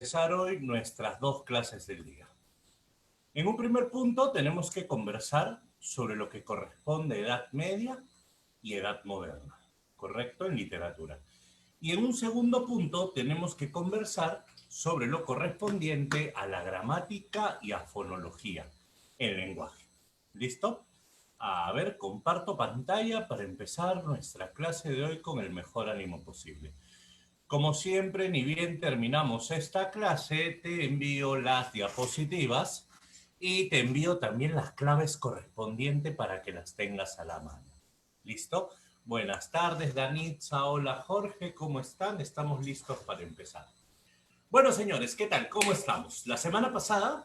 Empezar hoy nuestras dos clases del día. En un primer punto tenemos que conversar sobre lo que corresponde a Edad Media y Edad Moderna, ¿correcto? En literatura. Y en un segundo punto tenemos que conversar sobre lo correspondiente a la gramática y a fonología en lenguaje. ¿Listo? A ver, comparto pantalla para empezar nuestra clase de hoy con el mejor ánimo posible. Como siempre, ni bien terminamos esta clase, te envío las diapositivas y te envío también las claves correspondientes para que las tengas a la mano. ¿Listo? Buenas tardes, Danitza. Hola, Jorge. ¿Cómo están? Estamos listos para empezar. Bueno, señores, ¿qué tal? ¿Cómo estamos? La semana pasada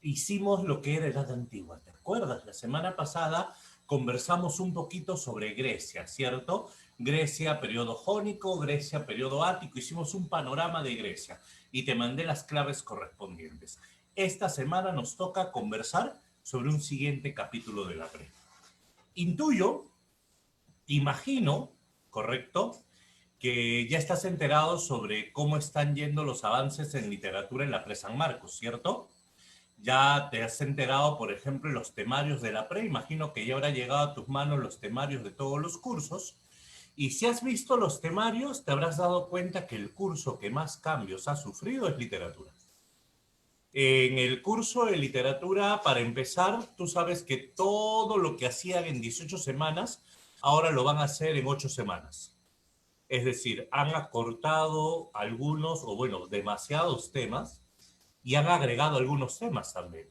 hicimos lo que era Edad Antigua, ¿te acuerdas? La semana pasada conversamos un poquito sobre Grecia, ¿cierto? Grecia, periodo jónico, Grecia, periodo ático, hicimos un panorama de Grecia y te mandé las claves correspondientes. Esta semana nos toca conversar sobre un siguiente capítulo de la pre. Intuyo, imagino, ¿correcto? Que ya estás enterado sobre cómo están yendo los avances en literatura en la pre San Marcos, ¿cierto? Ya te has enterado, por ejemplo, en los temarios de la pre, imagino que ya habrá llegado a tus manos los temarios de todos los cursos. Y si has visto los temarios, te habrás dado cuenta que el curso que más cambios ha sufrido es literatura. En el curso de literatura, para empezar, tú sabes que todo lo que hacían en 18 semanas, ahora lo van a hacer en 8 semanas. Es decir, han acortado algunos, o bueno, demasiados temas, y han agregado algunos temas también.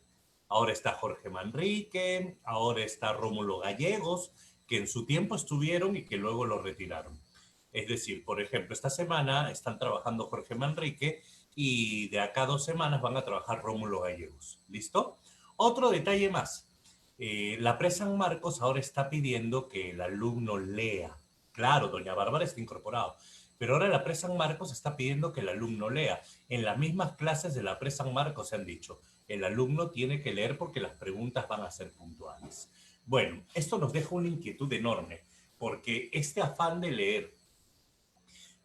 Ahora está Jorge Manrique, ahora está Rómulo Gallegos, que en su tiempo estuvieron y que luego lo retiraron. Es decir, por ejemplo, esta semana están trabajando Jorge Manrique y de acá a 2 semanas van a trabajar Rómulo Gallegos. ¿Listo? Otro detalle más. La Pre San Marcos ahora está pidiendo que el alumno lea. Claro, doña Bárbara está incorporado, pero ahora la Pre San Marcos está pidiendo que el alumno lea. En las mismas clases de la Pre San Marcos se han dicho, el alumno tiene que leer porque las preguntas van a ser puntuales. Bueno, esto nos deja una inquietud enorme, porque este afán de leer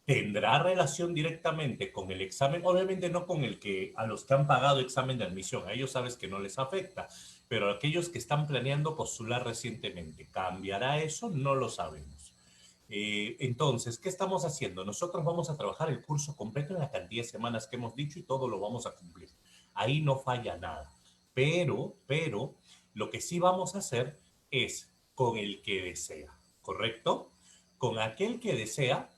tendrá relación directamente con el examen, obviamente no con el que a los que han pagado examen de admisión, a ellos sabes que no les afecta, pero a aquellos que están planeando postular recientemente, ¿cambiará eso? No lo sabemos. Entonces, ¿qué estamos haciendo? Nosotros vamos a trabajar el curso completo en la cantidad de semanas que hemos dicho y todo lo vamos a cumplir. Ahí no falla nada. Pero, lo que sí vamos a hacer es con el que desea, ¿correcto? Con aquel que desea,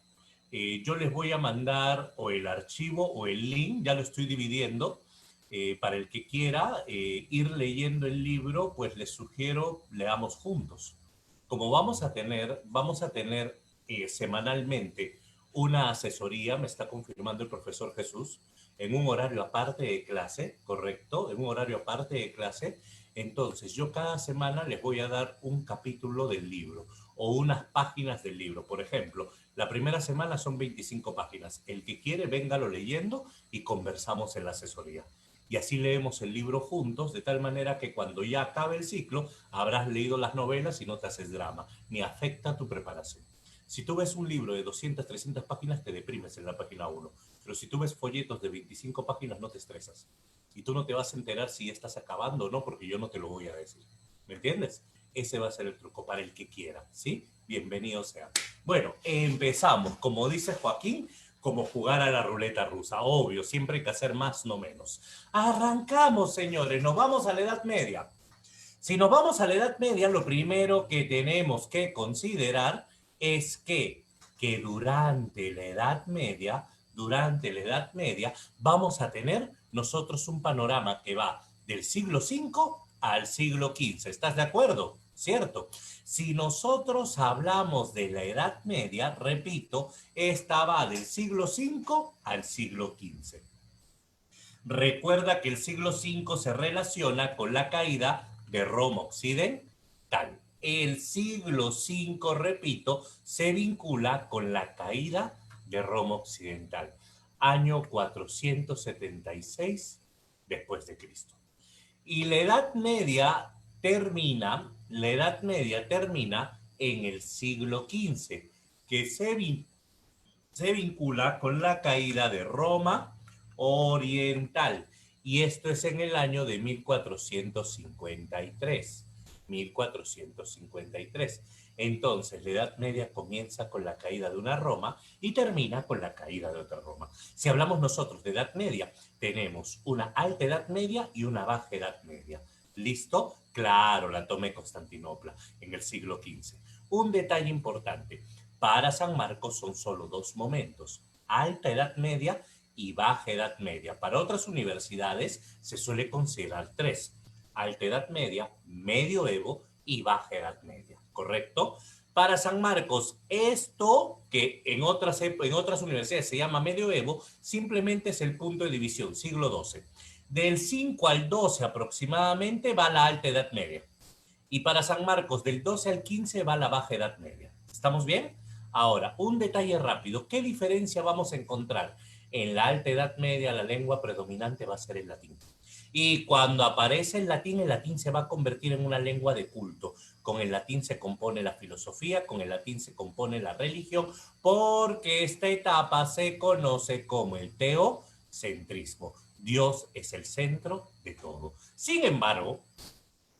yo les voy a mandar o el archivo o el link, ya lo estoy dividiendo, para el que quiera ir leyendo el libro, pues les sugiero leamos juntos. Como vamos a tener semanalmente una asesoría, me está confirmando el profesor Jesús, en un horario aparte de clase, ¿correcto? En un horario aparte de clase. Entonces, yo cada semana les voy a dar un capítulo del libro o unas páginas del libro. Por ejemplo, la primera semana son 25 páginas. El que quiere, véngalo leyendo y conversamos en la asesoría. Y así leemos el libro juntos, de tal manera que cuando ya acabe el ciclo, habrás leído las novelas y no te haces drama, ni afecta tu preparación. Si tú ves un libro de 200, 300 páginas, te deprimes en la página 1. Pero si tú ves folletos de 25 páginas, no te estresas. Y tú no te vas a enterar si estás acabando o no, porque yo no te lo voy a decir. ¿Me entiendes? Ese va a ser el truco para el que quiera, ¿sí? Bienvenido sea. Bueno, empezamos. Como dice Joaquín, como jugar a la ruleta rusa. Obvio, siempre hay que hacer más, no menos. Arrancamos, señores. Nos vamos a la Edad Media. Si nos vamos a la Edad Media, lo primero que tenemos que considerar es que durante la Edad Media, vamos a tener nosotros un panorama que va del siglo V al siglo XV. ¿Estás de acuerdo? ¿Cierto? Si nosotros hablamos de la Edad Media, repito, esta va del siglo V al siglo XV. Recuerda que el siglo V se relaciona con la caída de Roma Occidental. El siglo V, repito, se vincula con la caída de Roma Occidental, año 476 después de Cristo. Y la Edad Media termina en el siglo XV, que se vincula con la caída de Roma, oriental. Y esto es en el año de 1453. 1453. Entonces, la Edad Media comienza con la caída de una Roma y termina con la caída de otra Roma. Si hablamos nosotros de Edad Media, tenemos una alta Edad Media y una baja Edad Media. ¿Listo? Claro, la toma de Constantinopla en el siglo XV. Un detalle importante. Para San Marcos son solo dos momentos, alta Edad Media y baja Edad Media. Para otras universidades se suele considerar tres, alta Edad Media, medioevo y baja Edad Media, ¿correcto? Para San Marcos, esto que en otras universidades se llama medioevo, simplemente es el punto de división, siglo XII. Del 5 al 12 aproximadamente va la alta Edad Media. Y para San Marcos, del 12 al 15 va la baja Edad Media. ¿Estamos bien? Ahora, un detalle rápido. ¿Qué diferencia vamos a encontrar? En la alta Edad Media la lengua predominante va a ser el latín. Y cuando aparece el latín se va a convertir en una lengua de culto. Con el latín se compone la filosofía, con el latín se compone la religión, porque esta etapa se conoce como el teocentrismo. Dios es el centro de todo. Sin embargo,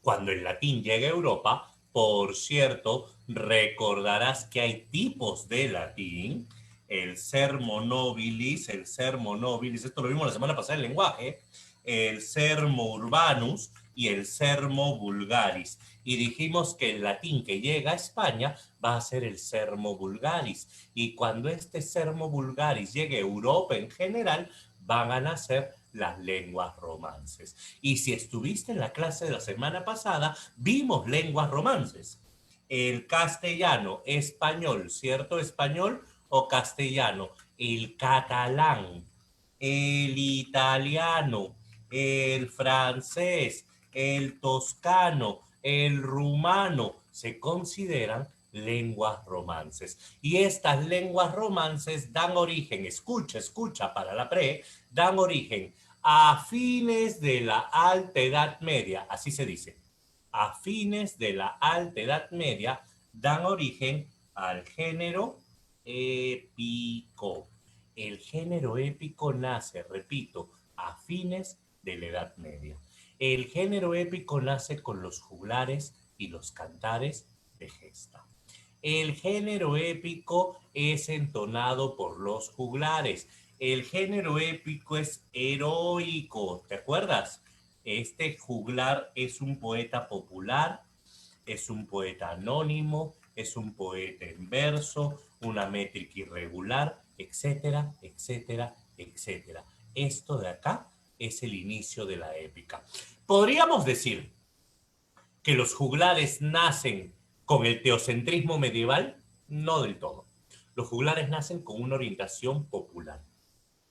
cuando el latín llega a Europa, por cierto, recordarás que hay tipos de latín, el sermo nobilis, esto lo vimos la semana pasada en el lenguaje, el sermo urbanus y el sermo vulgaris. Y dijimos que el latín que llega a España va a ser el sermo vulgaris. Y cuando este sermo vulgaris llegue a Europa en general, van a nacer las lenguas romances. Y si estuviste en la clase de la semana pasada, vimos lenguas romances. El castellano, español, ¿cierto? Español o castellano. El catalán, el italiano, el francés, el toscano, el rumano, se consideran lenguas romances. Y estas lenguas romances dan origen, escucha para la pre, dan origen a fines de la Alta Edad Media, así se dice, a fines de la Alta Edad Media dan origen al género épico. El género épico nace, repito, a fines de la Edad Media. El género épico nace con los juglares y los cantares de gesta. El género épico es entonado por los juglares. El género épico es heroico, ¿te acuerdas? Este juglar es un poeta popular, es un poeta anónimo, es un poeta en verso, una métrica irregular, etcétera, etcétera, etcétera. Esto de acá es el inicio de la épica. Podríamos decir que los juglares nacen con el teocentrismo medieval, no del todo. Los juglares nacen con una orientación popular,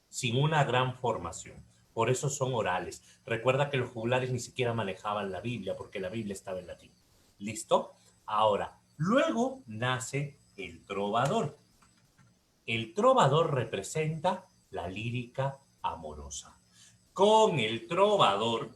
sin una gran formación. Por eso son orales. Recuerda que los juglares ni siquiera manejaban la Biblia, porque la Biblia estaba en latín. ¿Listo? Ahora, luego nace el trovador. El trovador representa la lírica amorosa. Con el trovador,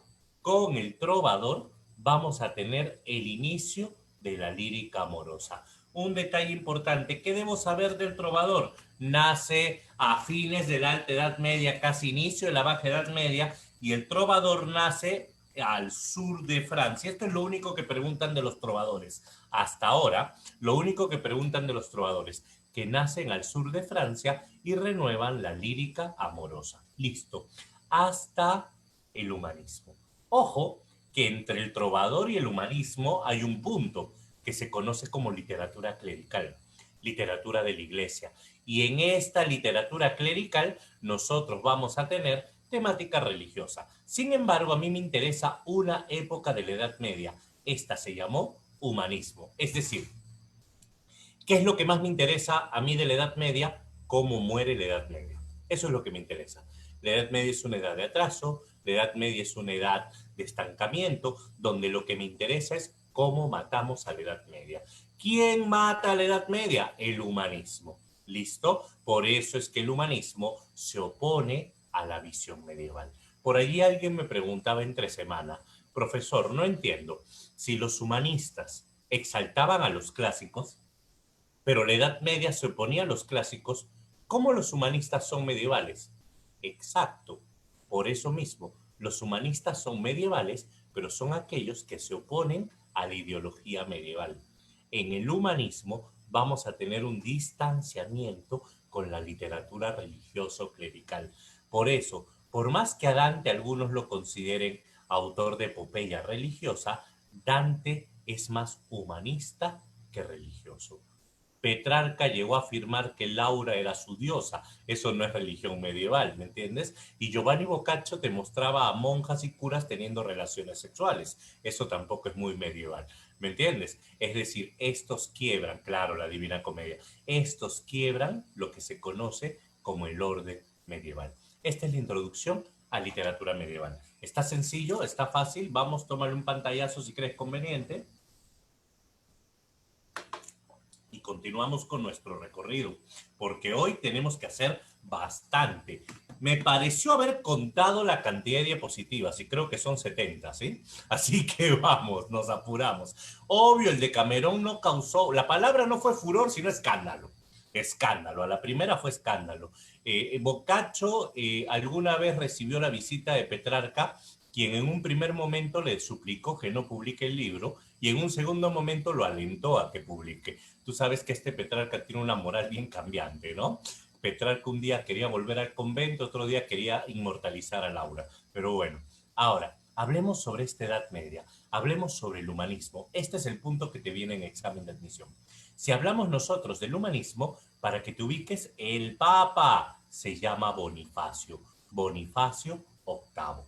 vamos a tener el inicio de la lírica amorosa. Un detalle importante, ¿qué debo saber del trovador? Nace a fines de la Alta Edad Media, casi inicio de la Baja Edad Media, y el trovador nace al sur de Francia. Esto es lo único que preguntan de los trovadores. Hasta ahora, lo único que preguntan de los trovadores, que nacen al sur de Francia y renuevan la lírica amorosa. Listo. Hasta el humanismo. Ojo, que entre el trovador y el humanismo hay un punto que se conoce como literatura clerical, literatura de la iglesia. Y en esta literatura clerical nosotros vamos a tener temática religiosa. Sin embargo, a mí me interesa una época de la Edad Media. Esta se llamó humanismo. Es decir, ¿qué es lo que más me interesa a mí de la Edad Media? ¿Cómo muere la Edad Media? Eso es lo que me interesa. La Edad Media es una edad de atraso, la Edad Media es una edad de estancamiento, donde lo que me interesa es cómo matamos a la Edad Media. ¿Quién mata a la Edad Media? El humanismo. ¿Listo? Por eso es que el humanismo se opone a la visión medieval. Por allí alguien me preguntaba entre semana, profesor, no entiendo, si los humanistas exaltaban a los clásicos, pero la Edad Media se oponía a los clásicos, ¿cómo los humanistas son medievales? Exacto. Por eso mismo, los humanistas son medievales, pero son aquellos que se oponen a la ideología medieval. En el humanismo vamos a tener un distanciamiento con la literatura religioso-clerical. Por eso, por más que a Dante algunos lo consideren autor de epopeya religiosa, Dante es más humanista que religioso. Petrarca llegó a afirmar que Laura era su diosa. Eso no es religión medieval, ¿me entiendes? Y Giovanni Boccaccio te mostraba a monjas y curas teniendo relaciones sexuales. Eso tampoco es muy medieval, ¿me entiendes? Es decir, estos quiebran, claro, la Divina Comedia, estos quiebran lo que se conoce como el orden medieval. Esta es la introducción a literatura medieval. Está sencillo, está fácil. Vamos, tómale un pantallazo si crees conveniente. Y continuamos con nuestro recorrido, porque hoy tenemos que hacer bastante. Me pareció haber contado la cantidad de diapositivas y creo que son 70, ¿sí? Así que vamos, nos apuramos. Obvio, el de Camerón no causó, la palabra no fue furor, sino escándalo. Escándalo, a la primera fue escándalo. Boccaccio alguna vez recibió la visita de Petrarca, quien en un primer momento le suplicó que no publique el libro y en un segundo momento lo alentó a que publique. Tú sabes que este Petrarca tiene una moral bien cambiante, ¿no? Petrarca un día quería volver al convento, otro día quería inmortalizar a Laura. Pero bueno, ahora, hablemos sobre esta Edad Media, hablemos sobre el humanismo. Este es el punto que te viene en examen de admisión. Si hablamos nosotros del humanismo, para que te ubiques, el Papa se llama Bonifacio, Bonifacio VIII.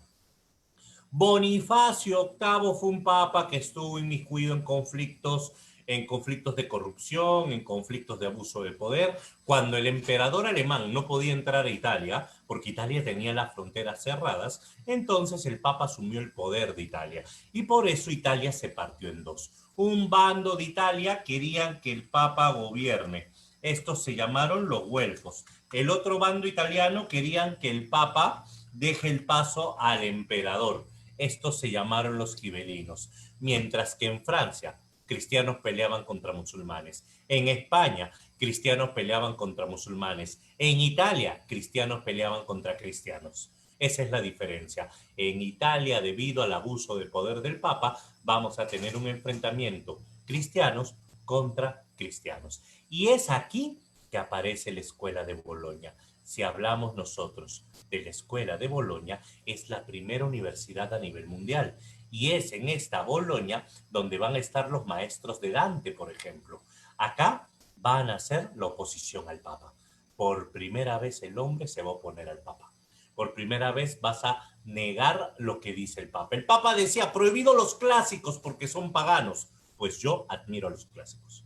Bonifacio VIII fue un papa que estuvo inmiscuido en conflictos de corrupción, en conflictos de abuso de poder. Cuando el emperador alemán no podía entrar a Italia, porque Italia tenía las fronteras cerradas, entonces el papa asumió el poder de Italia. Y por eso Italia se partió en dos. Un bando de Italia querían que el papa gobierne. Estos se llamaron los güelfos. El otro bando italiano querían que el papa deje el paso al emperador. Estos se llamaron los gibelinos. Mientras que en Francia, cristianos peleaban contra musulmanes. En España, cristianos peleaban contra musulmanes. En Italia, cristianos peleaban contra cristianos. Esa es la diferencia. En Italia, debido al abuso de poder del Papa, vamos a tener un enfrentamiento cristianos contra cristianos. Y es aquí que aparece la escuela de Bolonia. Si hablamos nosotros de la escuela de Bolonia, es la primera universidad a nivel mundial. Y es en esta Bolonia donde van a estar los maestros de Dante, por ejemplo. Acá van a hacer la oposición al Papa. Por primera vez el hombre se va a oponer al Papa. Por primera vez vas a negar lo que dice el Papa. El Papa decía, prohibido los clásicos porque son paganos. Pues yo admiro a los clásicos.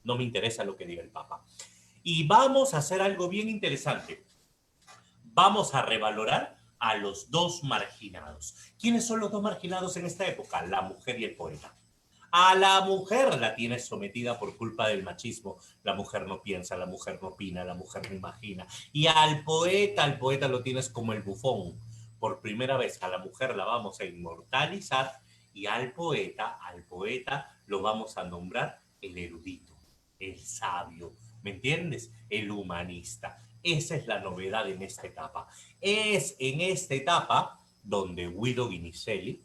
No me interesa lo que diga el Papa. Y vamos a hacer algo bien interesante. Vamos a revalorar a los dos marginados. ¿Quiénes son los dos marginados en esta época? La mujer y el poeta. A la mujer la tienes sometida por culpa del machismo. La mujer no piensa, la mujer no opina, la mujer no imagina. Y al poeta lo tienes como el bufón. Por primera vez a la mujer la vamos a inmortalizar y al poeta lo vamos a nombrar el erudito, el sabio, ¿me entiendes? El humanista. Esa es la novedad en esta etapa. Es en esta etapa donde Guido Guinizelli,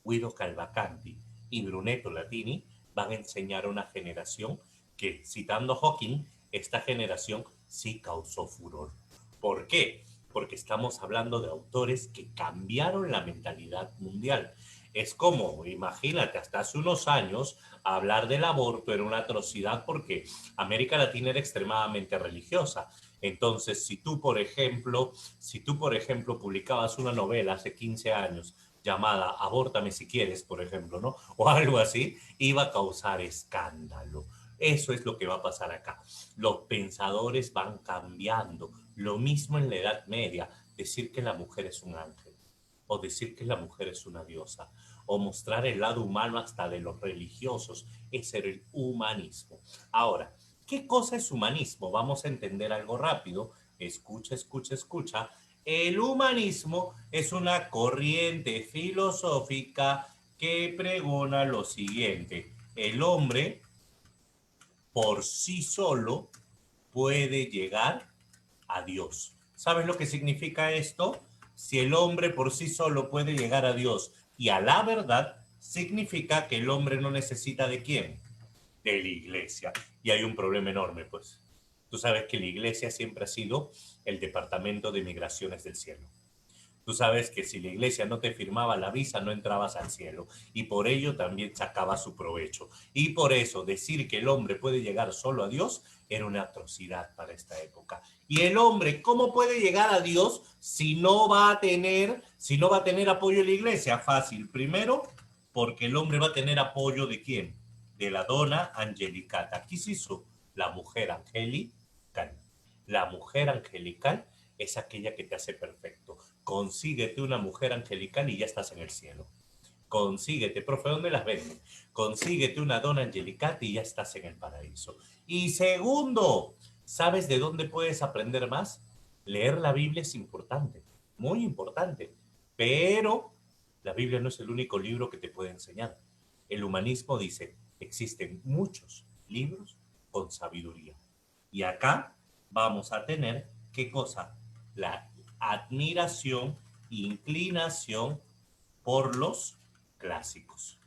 Guido Cavalcanti y Brunetto Latini van a enseñar a una generación que, citando a Hawking, esta generación sí causó furor. ¿Por qué? Porque estamos hablando de autores que cambiaron la mentalidad mundial. Es como, imagínate, hasta hace unos años hablar del aborto era una atrocidad porque América Latina era extremadamente religiosa. Entonces, si tú, por ejemplo, publicabas una novela hace 15 años llamada Abórtame si quieres, por ejemplo, ¿no? O algo así, iba a causar escándalo. Eso es lo que va a pasar acá. Los pensadores van cambiando. Lo mismo en la Edad Media, decir que la mujer es un ángel, o decir que la mujer es una diosa, o mostrar el lado humano hasta de los religiosos, es ser el humanismo. Ahora, ¿qué cosa es humanismo? Vamos a entender algo rápido. Escucha, escucha, escucha. El humanismo es una corriente filosófica que pregona lo siguiente: el hombre por sí solo puede llegar a Dios. ¿Sabes lo que significa esto? Si el hombre por sí solo puede llegar a Dios y a la verdad, significa que el hombre no necesita ¿de quién? De la iglesia. Y hay un problema enorme, pues. Tú sabes que la iglesia siempre ha sido el departamento de migraciones del cielo. Tú sabes que si la iglesia no te firmaba la visa, no entrabas al cielo. Y por ello también sacaba su provecho. Y por eso decir que el hombre puede llegar solo a Dios era una atrocidad para esta época. Y el hombre, ¿cómo puede llegar a Dios si no va a tener apoyo de la iglesia? Fácil. Primero, porque el hombre va a tener apoyo ¿de quién? De la dona angelicata. ¿Qué se hizo? La mujer angelical. La mujer angelical es aquella que te hace perfecto. Consíguete una mujer angelical y ya estás en el cielo. Consíguete, profe, ¿dónde las venden? Consíguete una dona angelical y ya estás en el paraíso. Y segundo, ¿sabes de dónde puedes aprender más? Leer la Biblia es importante, muy importante, pero la Biblia no es el único libro que te puede enseñar. El humanismo dice, existen muchos libros con sabiduría. Y acá vamos a tener, ¿qué cosa? La admiración, inclinación por los clásicos.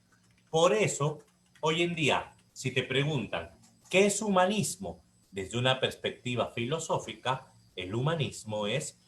Por eso, hoy en día, si te preguntan, ¿qué es humanismo? Desde una perspectiva filosófica, el humanismo es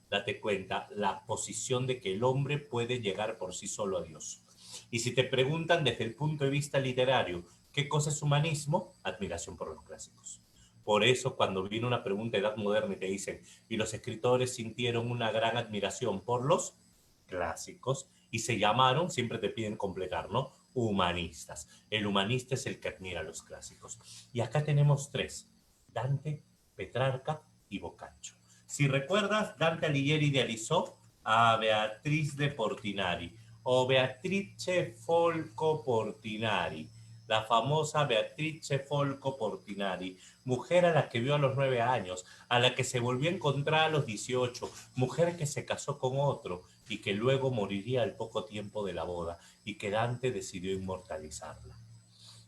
date cuenta, la posición de que el hombre puede llegar por sí solo a Dios. Y si te preguntan desde el punto de vista literario, ¿qué cosa es humanismo? Admiración por los clásicos. Por eso, cuando viene una pregunta de edad moderna y te dicen, y los escritores sintieron una gran admiración por los clásicos y se llamaron, siempre te piden completar, ¿no? Humanistas. El humanista es el que admira los clásicos. Y acá tenemos tres, Dante, Petrarca y Boccaccio. Si recuerdas, Dante Alighieri idealizó a Beatriz de Portinari o Beatrice Folco Portinari, la famosa Beatrice Folco Portinari, mujer a la que vio a los 9 años, a la que se volvió a encontrar a los 18, mujer que se casó con otro y que luego moriría al poco tiempo de la boda y que Dante decidió inmortalizarla.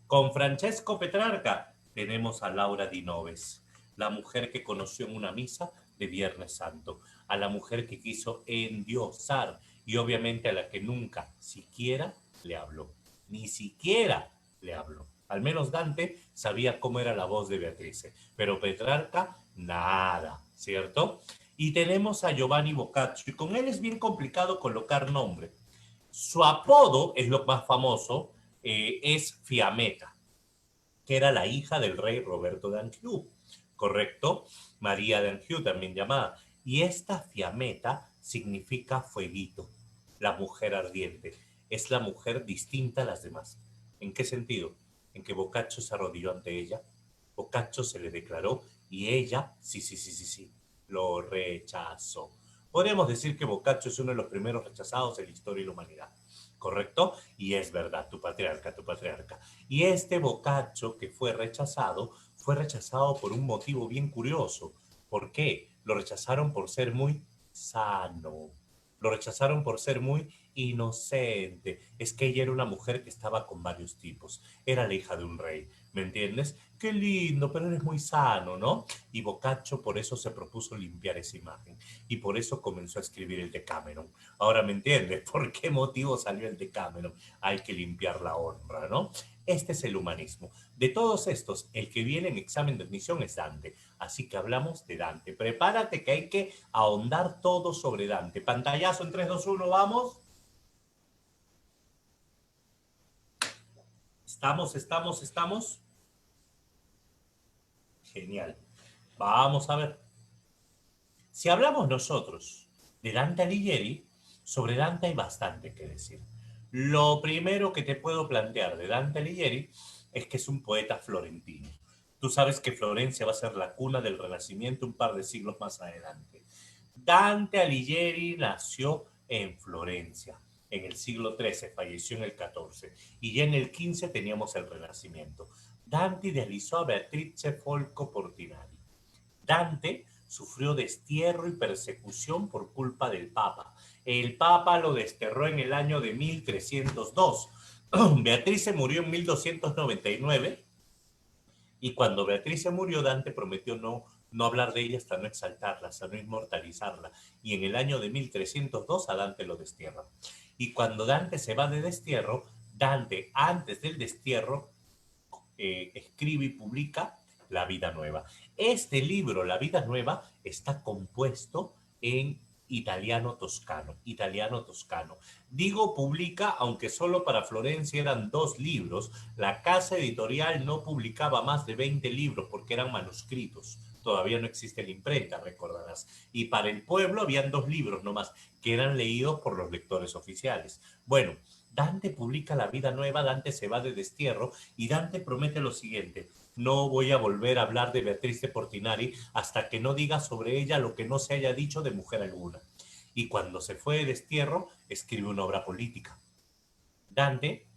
Con Francesco Petrarca tenemos a Laura di Noves, la mujer que conoció en una misa de Viernes Santo, a la mujer que quiso endiosar y obviamente a la que nunca siquiera le habló, ni siquiera le habló. Al menos Dante sabía cómo era la voz de Beatrice, pero Petrarca nada, ¿cierto? Y tenemos a Giovanni Boccaccio, y con él es bien complicado colocar nombre. Su apodo es lo más famoso, es Fiametta, que era la hija del rey Roberto de Anjou, ¿correcto? María de Anjou, también llamada. Y esta Fiametta significa fueguito, la mujer ardiente. Es la mujer distinta a las demás. ¿En qué sentido? En que Boccaccio se arrodilló ante ella, Boccaccio se le declaró y ella, sí, lo rechazó. Podríamos decir que Boccaccio es uno de los primeros rechazados en la historia de la humanidad, ¿correcto? Y es verdad, tu patriarca, tu patriarca. Y este Boccaccio que fue rechazado por un motivo bien curioso. ¿Por qué? Lo rechazaron por ser muy sano. Lo rechazaron por ser muy inocente. Es que ella era una mujer que estaba con varios tipos. Era la hija de un rey, ¿me entiendes? Qué lindo, pero eres muy sano, ¿no? Y Boccaccio por eso se propuso limpiar esa imagen. Y por eso comenzó a escribir el Decameron. Ahora me entiendes por qué motivo salió el Decameron. Hay que limpiar la honra, ¿no? Este es el humanismo. De todos estos, el que viene en examen de admisión es Dante. Así que hablamos de Dante. Prepárate que hay que ahondar todo sobre Dante. Pantallazo en 3, 2, 1, vamos. Estamos. Genial. Vamos a ver. Si hablamos nosotros de Dante Alighieri, sobre Dante hay bastante que decir. Lo primero que te puedo plantear de Dante Alighieri es que es un poeta florentino. Tú sabes que Florencia va a ser la cuna del Renacimiento un par de siglos más adelante. Dante Alighieri nació en Florencia. En el siglo XIII, falleció en el XIV. Y ya en el XV teníamos el Renacimiento. Dante idealizó a Beatrice Folco Portinari. Dante sufrió destierro y persecución por culpa del Papa. El Papa lo desterró en el año de 1302. Beatrice murió en 1299 y cuando Beatrice murió, Dante prometió no no hablar de ella hasta no exaltarla, hasta no inmortalizarla. Y en el año de 1302 a Dante lo destierra. Y cuando Dante se va de destierro, Dante, antes del destierro, escribe y publica La Vida Nueva. Este libro, La Vida Nueva, está compuesto en italiano toscano, italiano toscano. Digo publica, aunque solo para Florencia eran 2 libros, la casa editorial no publicaba más de 20 libros porque eran manuscritos. Todavía no existe la imprenta, recordarás. Y para el pueblo habían 2 libros nomás, que eran leídos por los lectores oficiales. Bueno, Dante publica La Vida Nueva, Dante se va de destierro y Dante promete lo siguiente: no voy a volver a hablar de Beatriz de Portinari hasta que no diga sobre ella lo que no se haya dicho de mujer alguna. Y cuando se fue de destierro, escribe una obra política. Dante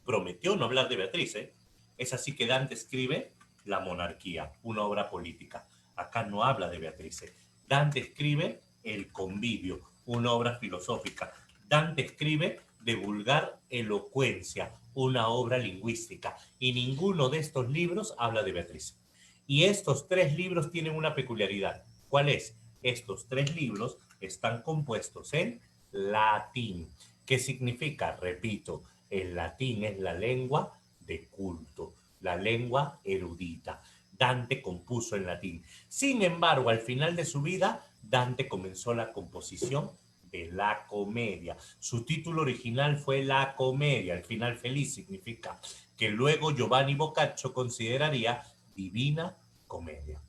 prometió no hablar de Beatriz, ¿eh? Es así que Dante escribe La Monarquía, una obra política. Acá no habla de Beatriz. Dante escribe El Convivio, una obra filosófica. Dante escribe De vulgar elocuencia, una obra lingüística. Y ninguno de estos libros habla de Beatriz. Y estos 3 libros tienen una peculiaridad. ¿Cuál es? Estos 3 libros están compuestos en latín. ¿Qué significa? Repito, el latín es la lengua de culto, la lengua erudita. Dante compuso en latín. Sin embargo, al final de su vida, Dante comenzó la composición de la comedia. Su título original fue La Comedia, el final feliz significa, que luego Giovanni Boccaccio consideraría Divina Comedia.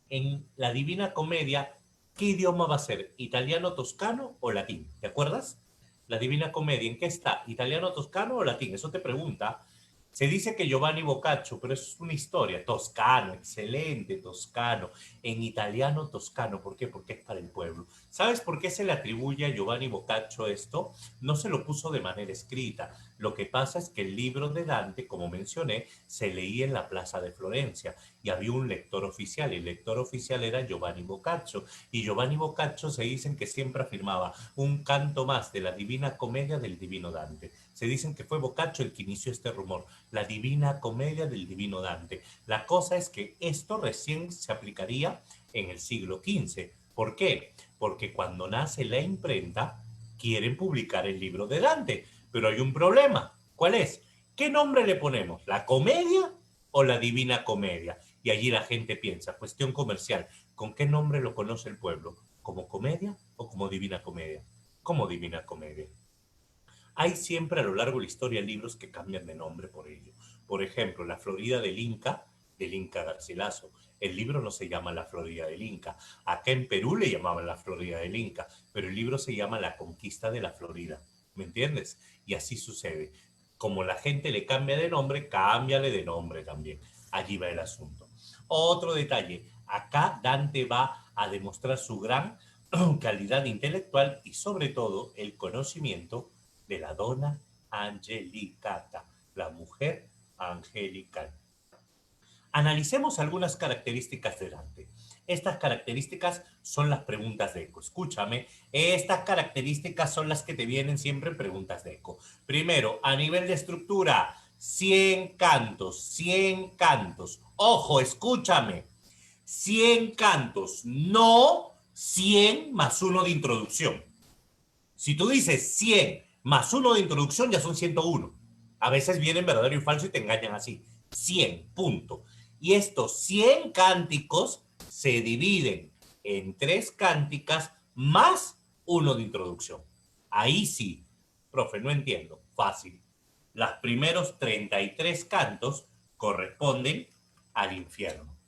En la Divina Comedia, ¿qué idioma va a ser? ¿Italiano, toscano o latín? ¿Te acuerdas? La Divina Comedia, ¿en qué está? ¿Italiano, toscano o latín? Eso te pregunta. Se dice que Giovanni Boccaccio, pero es una historia. Toscano, excelente, toscano. En italiano, toscano. ¿Por qué? Porque es para el pueblo. ¿Sabes por qué se le atribuye a Giovanni Boccaccio esto? No se lo puso de manera escrita. Lo que pasa es que el libro de Dante, como mencioné, se leía en la plaza de Florencia y había un lector oficial, y el lector oficial era Giovanni Boccaccio, y Giovanni Boccaccio se dicen que siempre afirmaba un canto más de la Divina Comedia del Divino Dante. Se dicen que fue Boccaccio el que inició este rumor, la Divina Comedia del Divino Dante. La cosa es que esto recién se aplicaría en el siglo XV. ¿Por qué? Porque cuando nace la imprenta, quieren publicar el libro de Dante, pero hay un problema. ¿Cuál es? ¿Qué nombre le ponemos? ¿La comedia o la Divina Comedia? Y allí la gente piensa, cuestión comercial, ¿con qué nombre lo conoce el pueblo? ¿Como comedia o como Divina Comedia? Como Divina Comedia. Hay siempre a lo largo de la historia libros que cambian de nombre por ello. Por ejemplo, La Florida del Inca Garcilaso. El libro no se llama La Florida del Inca. Acá en Perú le llamaban La Florida del Inca, pero el libro se llama La Conquista de la Florida. ¿Me entiendes? Y así sucede. Como la gente le cambia de nombre, cámbiale de nombre también. Allí va el asunto. Otro detalle. Acá Dante va a demostrar su gran calidad intelectual y sobre todo el conocimiento de la dona angelicata, la mujer angelical. Analicemos algunas características de Dante. Estas características son las preguntas de eco. Escúchame, estas características son las que te vienen siempre en preguntas de eco. Primero, a nivel de estructura, 100 cantos, 100 cantos. Ojo, escúchame, 100 cantos, no 100 más 1 de introducción. Si tú dices 100 más 1 de introducción, ya son 101. A veces vienen verdadero y falso y te engañan así. 100, punto. Y estos 100 cánticos se dividen en 3 cánticas más 1 de introducción. Ahí sí, profe, no entiendo. Fácil. Los primeros 33 cantos corresponden al infierno.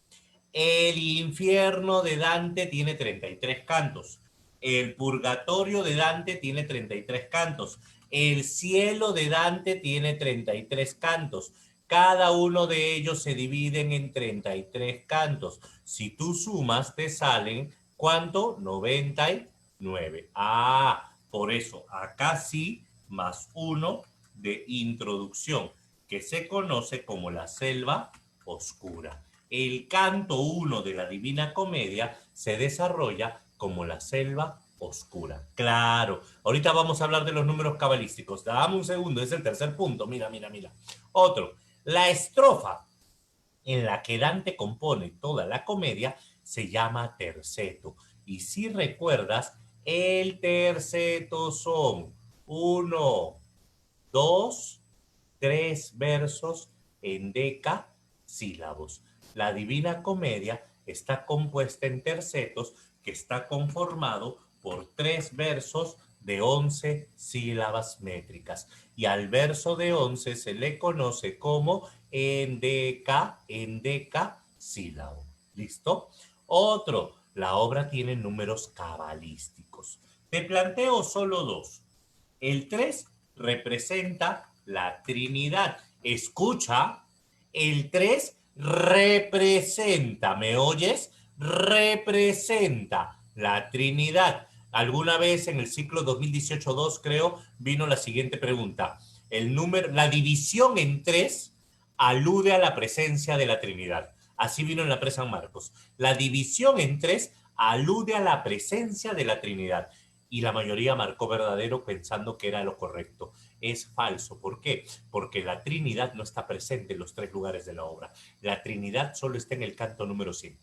El infierno de Dante tiene 33 cantos. El purgatorio de Dante tiene 33 cantos. El cielo de Dante tiene 33 cantos. Cada uno de ellos se dividen en 33 cantos. Si tú sumas, te salen, ¿cuánto? 99. Ah, por eso, acá sí, más 1 de introducción, que se conoce como la selva oscura. El canto 1 de la Divina Comedia se desarrolla como la selva oscura. Claro, ahorita vamos a hablar de los números cabalísticos. Dame un segundo, es el tercer punto. Mira, mira, mira. Otro, la estrofa en la que Dante compone toda la comedia se llama terceto. Y si recuerdas, el terceto son 1, 2, 3 versos en decasílabos. La Divina Comedia está compuesta en tercetos, que está conformado por 3 versos de 11 sílabas métricas. Y al verso de 11 se le conoce como endecasílabo. ¿Listo? Otro, la obra tiene números cabalísticos. Te planteo solo dos. El 3 representa la Trinidad. Escucha, el 3 representa, ¿me oyes? Representa la Trinidad. Alguna vez en el ciclo 2018-2, creo, vino la siguiente pregunta. La división en 3 alude a la presencia de la Trinidad. Así vino en la pre San Marcos. La división en 3 alude a la presencia de la Trinidad. Y la mayoría marcó verdadero pensando que era lo correcto. Es falso. ¿Por qué? Porque la Trinidad no está presente en los 3 lugares de la obra. La Trinidad solo está en el canto número 100.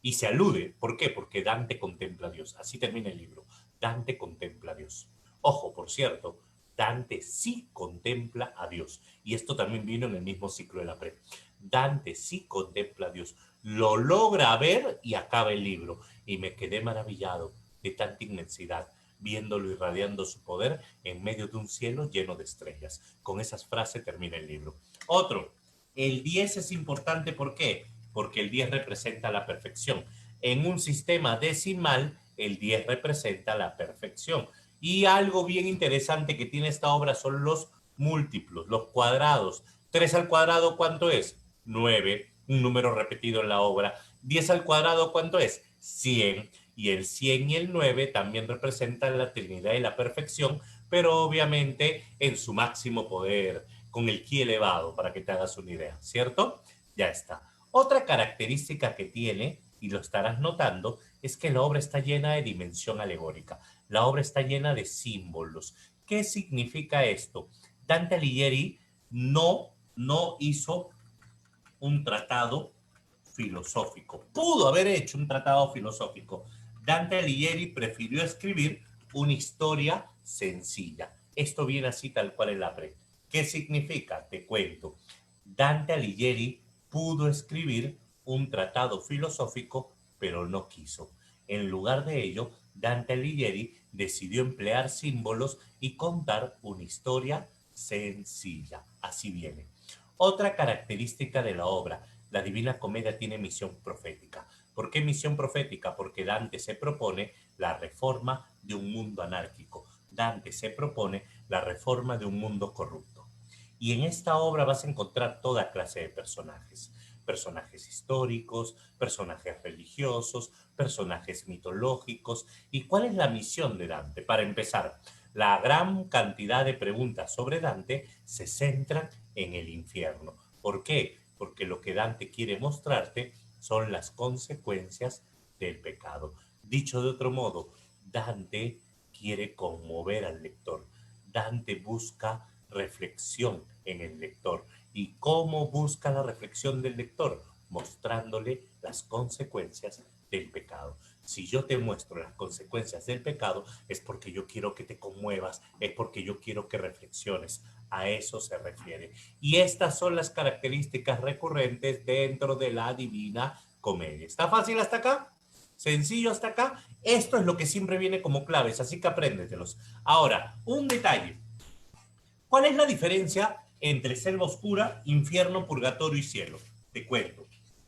Y se alude. ¿Por qué? Porque Dante contempla a Dios. Así termina el libro. Dante contempla a Dios. Ojo, por cierto, Dante sí contempla a Dios. Y esto también vino en el mismo ciclo de la pre. Dante sí contempla a Dios. Lo logra ver y acaba el libro. Y me quedé maravillado de tanta inmensidad, viéndolo irradiando su poder en medio de un cielo lleno de estrellas. Con esas frases termina el libro. Otro, el 10 es importante, ¿por qué? Porque el 10 representa la perfección. En un sistema decimal, el 10 representa la perfección. Y algo bien interesante que tiene esta obra son los múltiplos, los cuadrados. 3 al cuadrado, ¿cuánto es? 9, un número repetido en la obra. 10 al cuadrado, ¿cuánto es? 100. Y el 100 y el 9 también representan la Trinidad y la perfección, pero obviamente en su máximo poder, con el ki elevado, para que te hagas una idea, ¿cierto? Ya está. Otra característica que tiene, y lo estarás notando, es que la obra está llena de dimensión alegórica. La obra está llena de símbolos. ¿Qué significa esto? Dante Alighieri no hizo un tratado filosófico. Pudo haber hecho un tratado filosófico. Dante Alighieri prefirió escribir una historia sencilla. Esto viene así tal cual en la pre. ¿Qué significa? Te cuento. Dante Alighieri pudo escribir un tratado filosófico, pero no quiso. En lugar de ello, Dante Alighieri decidió emplear símbolos y contar una historia sencilla. Así viene. Otra característica de la obra, la Divina Comedia tiene misión profética. ¿Por qué misión profética? Porque Dante se propone la reforma de un mundo anárquico. Dante se propone la reforma de un mundo corrupto. Y en esta obra vas a encontrar toda clase de personajes. Personajes históricos, personajes religiosos, personajes mitológicos. ¿Y cuál es la misión de Dante? Para empezar, la gran cantidad de preguntas sobre Dante se centran en el infierno. ¿Por qué? Porque lo que Dante quiere mostrarte son las consecuencias del pecado. Dicho de otro modo, Dante quiere conmover al lector. Dante busca reflexión en el lector. ¿Y cómo busca la reflexión del lector? Mostrándole las consecuencias del pecado. Si yo te muestro las consecuencias del pecado, es porque yo quiero que te conmuevas, es porque yo quiero que reflexiones. A eso se refiere. Y estas son las características recurrentes dentro de la Divina Comedia. ¿Está fácil hasta acá? ¿Sencillo hasta acá? Esto es lo que siempre viene como claves, así que apréndetelos. Ahora, un detalle. ¿Cuál es la diferencia entre selva oscura, infierno, purgatorio y cielo? Te cuento.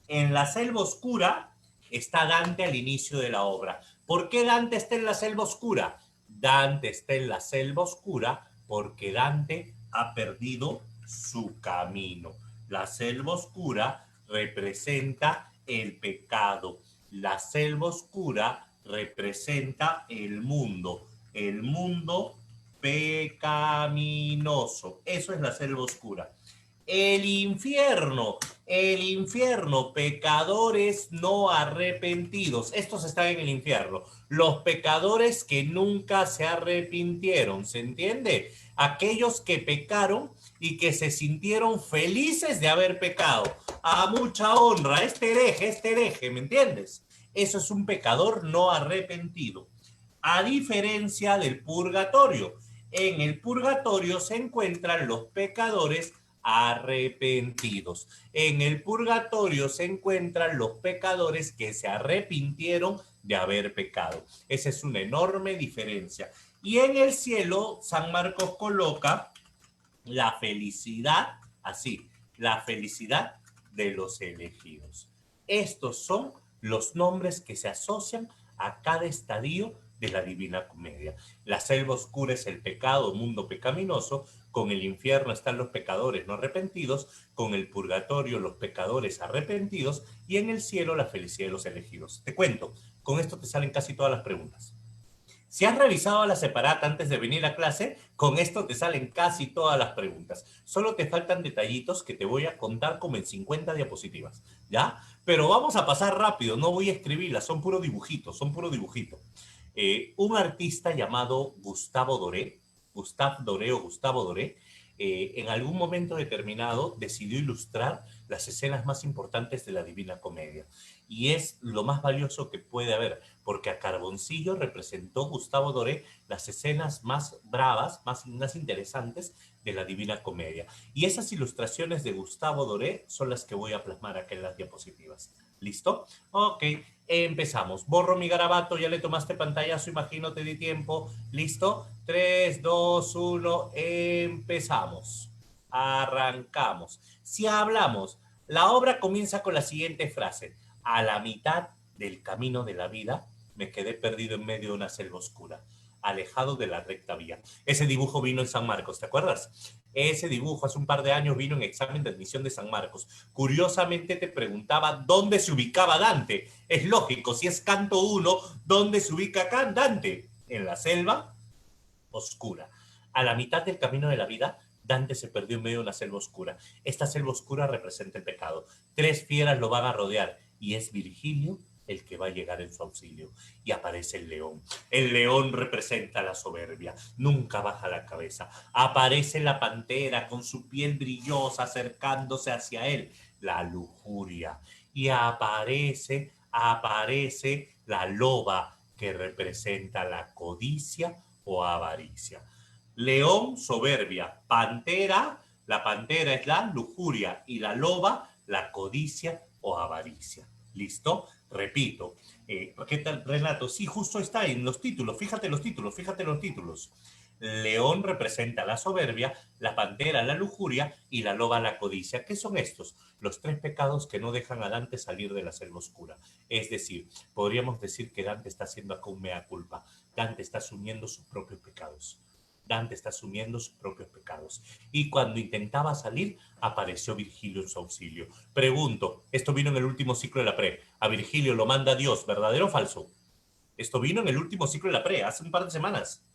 En la selva oscura está Dante al inicio de la obra. ¿Por qué Dante está en la selva oscura? Dante está en la selva oscura porque Dante ha perdido su camino. La selva oscura representa el pecado. La selva oscura representa el mundo. El mundo pecaminoso. Eso es la selva oscura. El infierno, pecadores no arrepentidos. Estos están en el infierno. Los pecadores que nunca se arrepintieron, ¿se entiende? Aquellos que pecaron y que se sintieron felices de haber pecado. A mucha honra, este hereje, ¿me entiendes? Eso es un pecador no arrepentido. A diferencia del purgatorio. En el purgatorio se encuentran los pecadores arrepentidos. En el purgatorio se encuentran los pecadores que se arrepintieron de haber pecado. Esa es una enorme diferencia. Y en el cielo, San Marcos coloca la felicidad, así, la felicidad de los elegidos. Estos son los nombres que se asocian a cada estadio de la Divina Comedia. La selva oscura es el pecado, mundo pecaminoso, con el infierno están los pecadores no arrepentidos, con el purgatorio los pecadores arrepentidos y en el cielo la felicidad de los elegidos. Te cuento, con esto te salen casi todas las preguntas. Si has revisado la separata antes de venir a clase, con esto te salen casi todas las preguntas. Solo te faltan detallitos que te voy a contar como en 50 diapositivas, ¿ya? Pero vamos a pasar rápido, no voy a escribirlas, son puro dibujitos, son puro dibujito. Un artista llamado Gustave Doré, Gustavo Doré, en algún momento determinado decidió ilustrar las escenas más importantes de la Divina Comedia. Y es lo más valioso que puede haber, porque a carboncillo representó Gustavo Doré las escenas más bravas, más interesantes de la Divina Comedia. Y esas ilustraciones de Gustavo Doré son las que voy a plasmar acá en las diapositivas. ¿Listo? Ok, empezamos. Borro mi garabato, ya le tomaste pantallazo, imagino te di tiempo. ¿Listo? 3, 2, 1, empezamos. Arrancamos. Si hablamos, la obra comienza con la siguiente frase. A la mitad del camino de la vida me quedé perdido en medio de una selva oscura, alejado de la recta vía. Ese dibujo vino en San Marcos, ¿te acuerdas? Ese dibujo hace un par de años vino en examen de admisión de San Marcos. Curiosamente te preguntaba dónde se ubicaba Dante. Es lógico, si es canto 1, ¿dónde se ubica acá Dante? En la selva oscura. A la mitad del camino de la vida, Dante se perdió en medio de una selva oscura. Esta selva oscura representa el pecado. 3 fieras lo van a rodear y es Virgilio el que va a llegar en su auxilio. Y aparece el león. El león representa la soberbia, nunca baja la cabeza. Aparece la pantera con su piel brillosa acercándose hacia él, la lujuria. Y aparece la loba que representa la codicia o avaricia. León, soberbia. Pantera, la pantera es la lujuria y la loba, la codicia o avaricia. ¿Listo? Repito. ¿Qué tal, Renato? Sí, justo está en los títulos. Fíjate los títulos, fíjate los títulos. León representa la soberbia, la pantera la lujuria y la loba la codicia. ¿Qué son estos? Los 3 pecados que no dejan a Dante salir de la selva oscura. Es decir, podríamos decir que Dante está haciendo acá un mea culpa. Dante está asumiendo sus propios pecados. Dante está asumiendo sus propios pecados. Y cuando intentaba salir, apareció Virgilio en su auxilio. Pregunto, esto vino en el último ciclo de la pre. A Virgilio lo manda Dios, ¿verdadero o falso? Esto vino en el último ciclo de la pre, hace un par de semanas.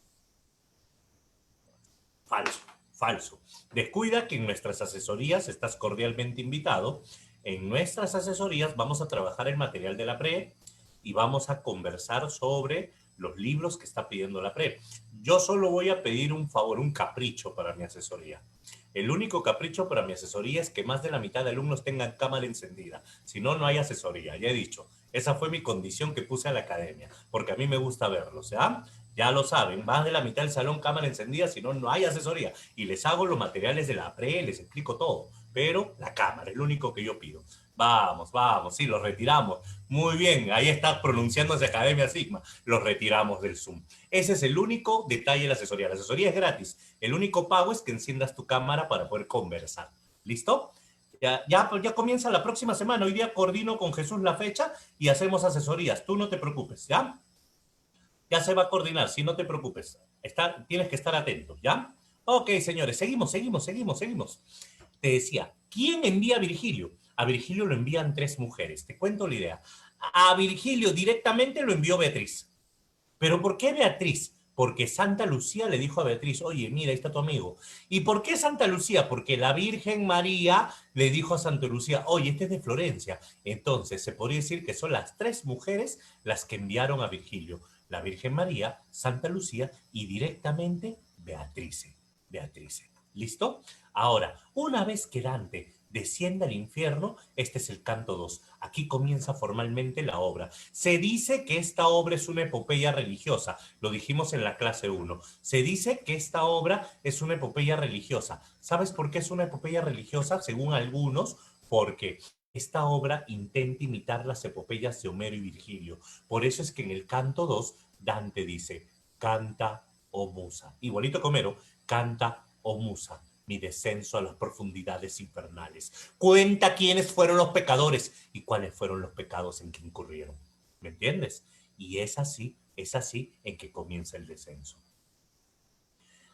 Falso, falso. Descuida que en nuestras asesorías estás cordialmente invitado. En nuestras asesorías vamos a trabajar el material de la pre y vamos a conversar sobre los libros que está pidiendo la pre. Yo solo voy a pedir un favor, un capricho para mi asesoría. El único capricho para mi asesoría es que más de la mitad de alumnos tengan cámara encendida. Si no, no hay asesoría, ya he dicho. Esa fue mi condición que puse a la academia, porque a mí me gusta verlos, ¿ya? Ya lo saben, más de la mitad del salón cámara encendida, si no, no hay asesoría. Y les hago los materiales de la pre, les explico todo. Pero la cámara es lo único que yo pido. Vamos, vamos, sí, los retiramos. Muy bien, ahí está pronunciándose Academia Sigma. Los retiramos del Zoom. Ese es el único detalle de la asesoría. La asesoría es gratis. El único pago es que enciendas tu cámara para poder conversar. ¿Listo? Ya comienza la próxima semana. Hoy día coordino con Jesús la fecha y hacemos asesorías. Tú no te preocupes, ¿ya? Ya se va a coordinar, si no te preocupes. Tienes que estar atento, ¿ya? Ok, señores, seguimos. Te decía, ¿quién envía a Virgilio? A Virgilio lo envían 3 mujeres. Te cuento la idea. A Virgilio directamente lo envió Beatriz. ¿Pero por qué Beatriz? Porque Santa Lucía le dijo a Beatriz, oye, mira, ahí está tu amigo. ¿Y por qué Santa Lucía? Porque la Virgen María le dijo a Santa Lucía, oye, este es de Florencia. Entonces, se podría decir que son las 3 mujeres las que enviaron a Virgilio. La Virgen María, Santa Lucía y directamente Beatriz. ¿Listo? Ahora, una vez que Dante descienda al infierno, este es el canto 2. Aquí comienza formalmente la obra. Se dice que esta obra es una epopeya religiosa, lo dijimos en la clase 1. Se dice que esta obra es una epopeya religiosa. ¿Sabes por qué es una epopeya religiosa? Según algunos, porque esta obra intenta imitar las epopeyas de Homero y Virgilio. Por eso es que en el canto 2 Dante dice, canta, oh musa. Igualito que Homero, canta, oh musa, mi descenso a las profundidades infernales. Cuenta quiénes fueron los pecadores y cuáles fueron los pecados en que incurrieron. ¿Me entiendes? Y es así en que comienza el descenso.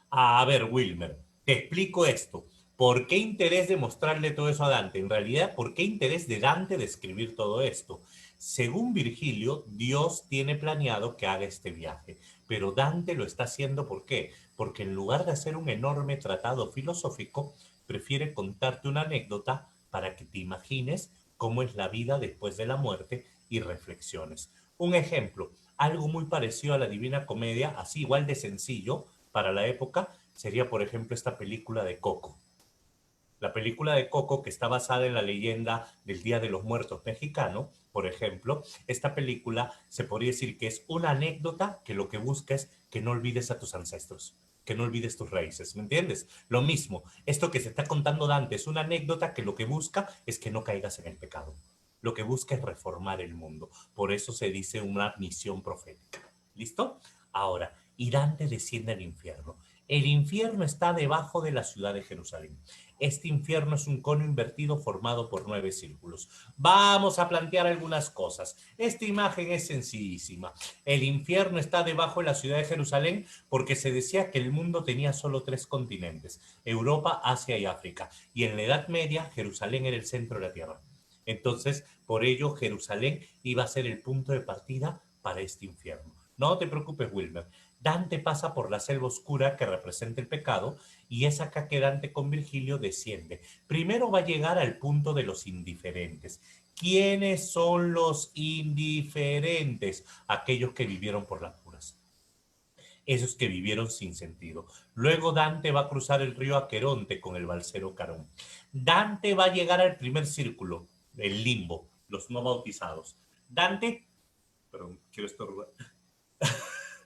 A ver, Wilmer, te explico esto. ¿Por qué interés de mostrarle todo eso a Dante? En realidad, ¿por qué interés de Dante de escribir todo esto? Según Virgilio, Dios tiene planeado que haga este viaje, pero Dante lo está haciendo ¿por qué? Porque en lugar de hacer un enorme tratado filosófico, prefiere contarte una anécdota para que te imagines cómo es la vida después de la muerte y reflexiones. Un ejemplo, algo muy parecido a la Divina Comedia, así igual de sencillo para la época, sería por ejemplo esta película de Coco. La película de Coco, que está basada en la leyenda del Día de los Muertos mexicano, por ejemplo, esta película se podría decir que es una anécdota que lo que busca es que no olvides a tus ancestros, que no olvides tus raíces, ¿me entiendes? Lo mismo, esto que se está contando Dante es una anécdota que lo que busca es que no caigas en el pecado. Lo que busca es reformar el mundo. Por eso se dice una misión profética. ¿Listo? Ahora, y Dante desciende al infierno. El infierno está debajo de la ciudad de Jerusalén. Este infierno es un cono invertido formado por 9 círculos. Vamos a plantear algunas cosas. Esta imagen es sencillísima. El infierno está debajo de la ciudad de Jerusalén porque se decía que el mundo tenía solo 3 continentes, Europa, Asia y África. Y en la Edad Media, Jerusalén era el centro de la tierra. Entonces, por ello, Jerusalén iba a ser el punto de partida para este infierno. No te preocupes, Wilmer. Dante pasa por la selva oscura que representa el pecado y es acá que Dante con Virgilio desciende. Primero va a llegar al punto de los indiferentes. ¿Quiénes son los indiferentes? Aquellos que vivieron por las puras. Esos que vivieron sin sentido. Luego Dante va a cruzar el río Aqueronte con el balsero Carón. Dante va a llegar al primer círculo, el limbo, los no bautizados. Dante, perdón, quiero estornudar.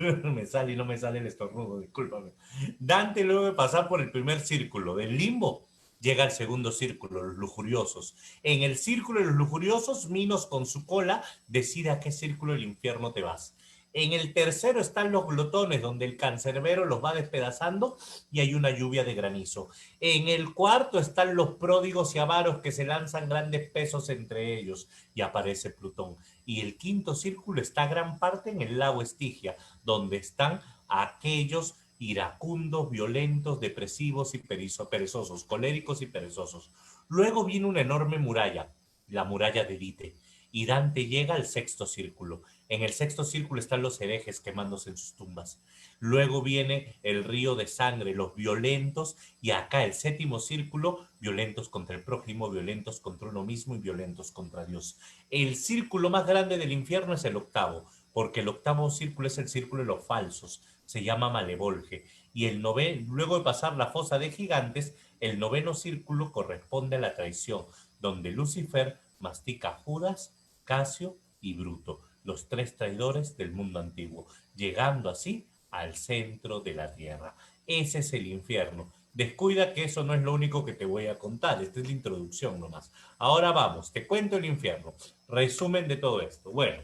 Me sale y no me sale el estornudo, discúlpame. Dante, luego de pasar por el primer círculo del limbo, llega al segundo círculo, los lujuriosos. En el círculo de los lujuriosos, Minos con su cola decide a qué círculo del infierno te vas. En el tercero están los glotones, donde el cancerbero los va despedazando y hay una lluvia de granizo. En el cuarto están los pródigos y avaros que se lanzan grandes pesos entre ellos y aparece Plutón. Y el quinto círculo está gran parte en el lago Estigia, donde están aquellos iracundos, violentos, depresivos y perezosos, coléricos y perezosos. Luego viene una enorme muralla, la muralla de Dite, y Dante llega al sexto círculo. En el sexto círculo están los herejes quemándose en sus tumbas. Luego viene el río de sangre, los violentos, y acá el séptimo círculo, violentos contra el prójimo, violentos contra uno mismo y violentos contra Dios. El círculo más grande del infierno es el octavo, porque el octavo círculo es el círculo de los falsos, se llama Malevolge, y el luego de pasar la fosa de gigantes, el noveno círculo corresponde a la traición, donde Lucifer mastica a Judas, Casio y Bruto, los 3 traidores del mundo antiguo, llegando así al centro de la tierra. Ese es el infierno. Descuida que eso no es lo único que te voy a contar, esta es la introducción nomás. Ahora vamos, te cuento el infierno. Resumen de todo esto. Bueno,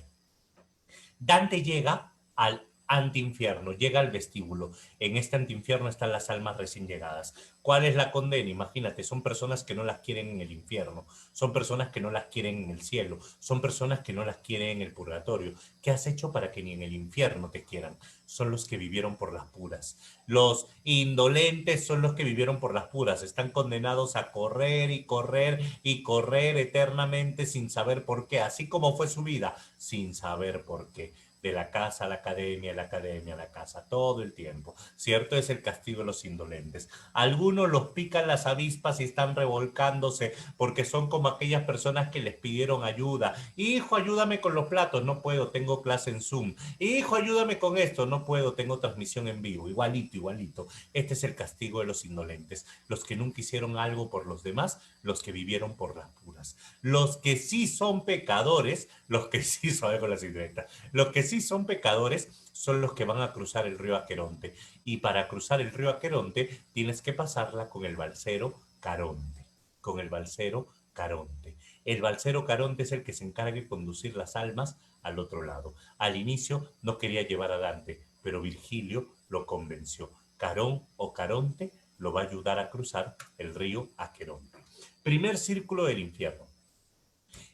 Dante llega al antiinfierno, llega al vestíbulo. En este antiinfierno están las almas recién llegadas. ¿Cuál es la condena? Imagínate, son personas que no las quieren en el infierno, son personas que no las quieren en el cielo, son personas que no las quieren en el purgatorio. ¿Qué has hecho para que ni en el infierno te quieran? Son los que vivieron por las puras. Los indolentes son los que vivieron por las puras. Están condenados a correr y correr y correr eternamente sin saber por qué, así como fue su vida, sin saber por qué. de la casa a la academia, de la academia a la casa, todo el tiempo. ¿Cierto? Es el castigo de los indolentes. Algunos los pican las avispas y están revolcándose porque son como aquellas personas que les pidieron ayuda. Hijo, ayúdame con los platos. No puedo, tengo clase en Zoom. Hijo, ayúdame con esto. No puedo, tengo transmisión en vivo. Igualito, igualito. Este es el castigo de los indolentes. Los que nunca hicieron algo por los demás, los que vivieron por las puras. Los que sí son pecadores, los que sí son, con las indirectas, los que sí son pecadores son los que van a cruzar el río Aqueronte. Y para cruzar el río Aqueronte tienes que pasarla con el balsero Caronte. Con el balsero Caronte. El balsero Caronte es el que se encarga de conducir las almas al otro lado. Al inicio no quería llevar a Dante, pero Virgilio lo convenció. Carón o Caronte lo va a ayudar a cruzar el río Aqueronte. Primer círculo del infierno.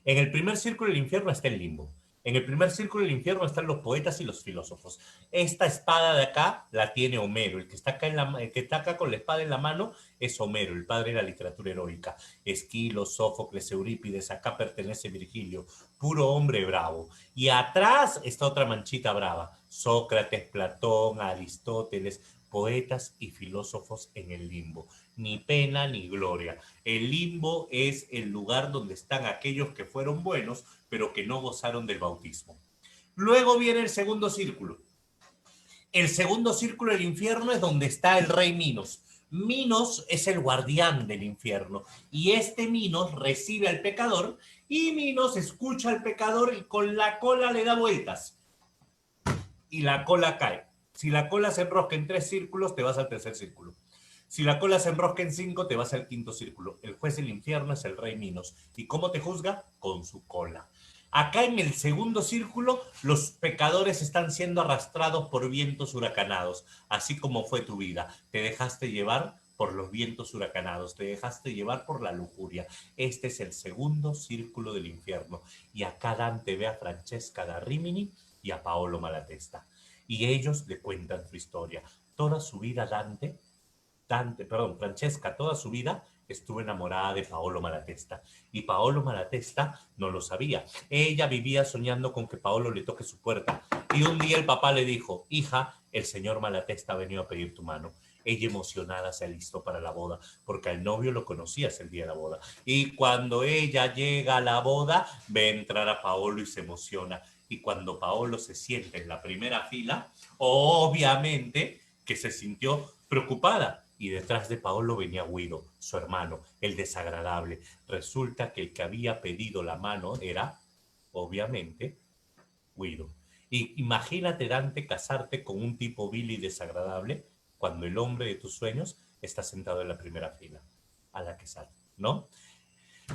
En el primer círculo del infierno está el limbo. En el primer círculo del infierno están los poetas y los filósofos. Esta espada de acá la tiene Homero. El que está acá, el que está acá con la espada en la mano es Homero, el padre de la literatura heroica. Esquilo, Sófocles, Eurípides, acá pertenece Virgilio. Puro hombre bravo. Y atrás está otra manchita brava. Sócrates, Platón, Aristóteles, poetas y filósofos en el limbo. Ni pena ni gloria. El limbo es el lugar donde están aquellos que fueron buenos, pero que no gozaron del bautismo. Luego viene el segundo círculo. El segundo círculo del infierno es donde está el rey Minos. Minos es el guardián del infierno y este Minos recibe al pecador y Minos escucha al pecador y con la cola le da vueltas y la cola cae. Si la cola se enrosca en 3 círculos, te vas al tercer círculo. Si la cola se enrosca en 5, te vas al quinto círculo. El juez del infierno es el rey Minos. ¿Y cómo te juzga? Con su cola. Acá en el segundo círculo, los pecadores están siendo arrastrados por vientos huracanados, así como fue tu vida. Te dejaste llevar por los vientos huracanados, te dejaste llevar por la lujuria. Este es el segundo círculo del infierno. Y acá Dante ve a Francesca da Rimini y a Paolo Malatesta. Y ellos le cuentan su historia. Toda su vida Francesca toda su vida estuvo enamorada de Paolo Malatesta y Paolo Malatesta no lo sabía. Ella vivía soñando con que Paolo le toque su puerta y un día el papá le dijo, hija, el señor Malatesta ha venido a pedir tu mano. Ella emocionada se alistó para la boda porque al novio lo conocías el día de la boda y cuando ella llega a la boda ve entrar a Paolo y se emociona y cuando Paolo se siente en la primera fila, obviamente que se sintió preocupada y detrás de Paolo venía Guido, su hermano, el desagradable. Resulta que el que había pedido la mano era, obviamente, Guido. Y imagínate, Dante, casarte con un tipo vil y desagradable cuando el hombre de tus sueños está sentado en la primera fila a la que sale, ¿no?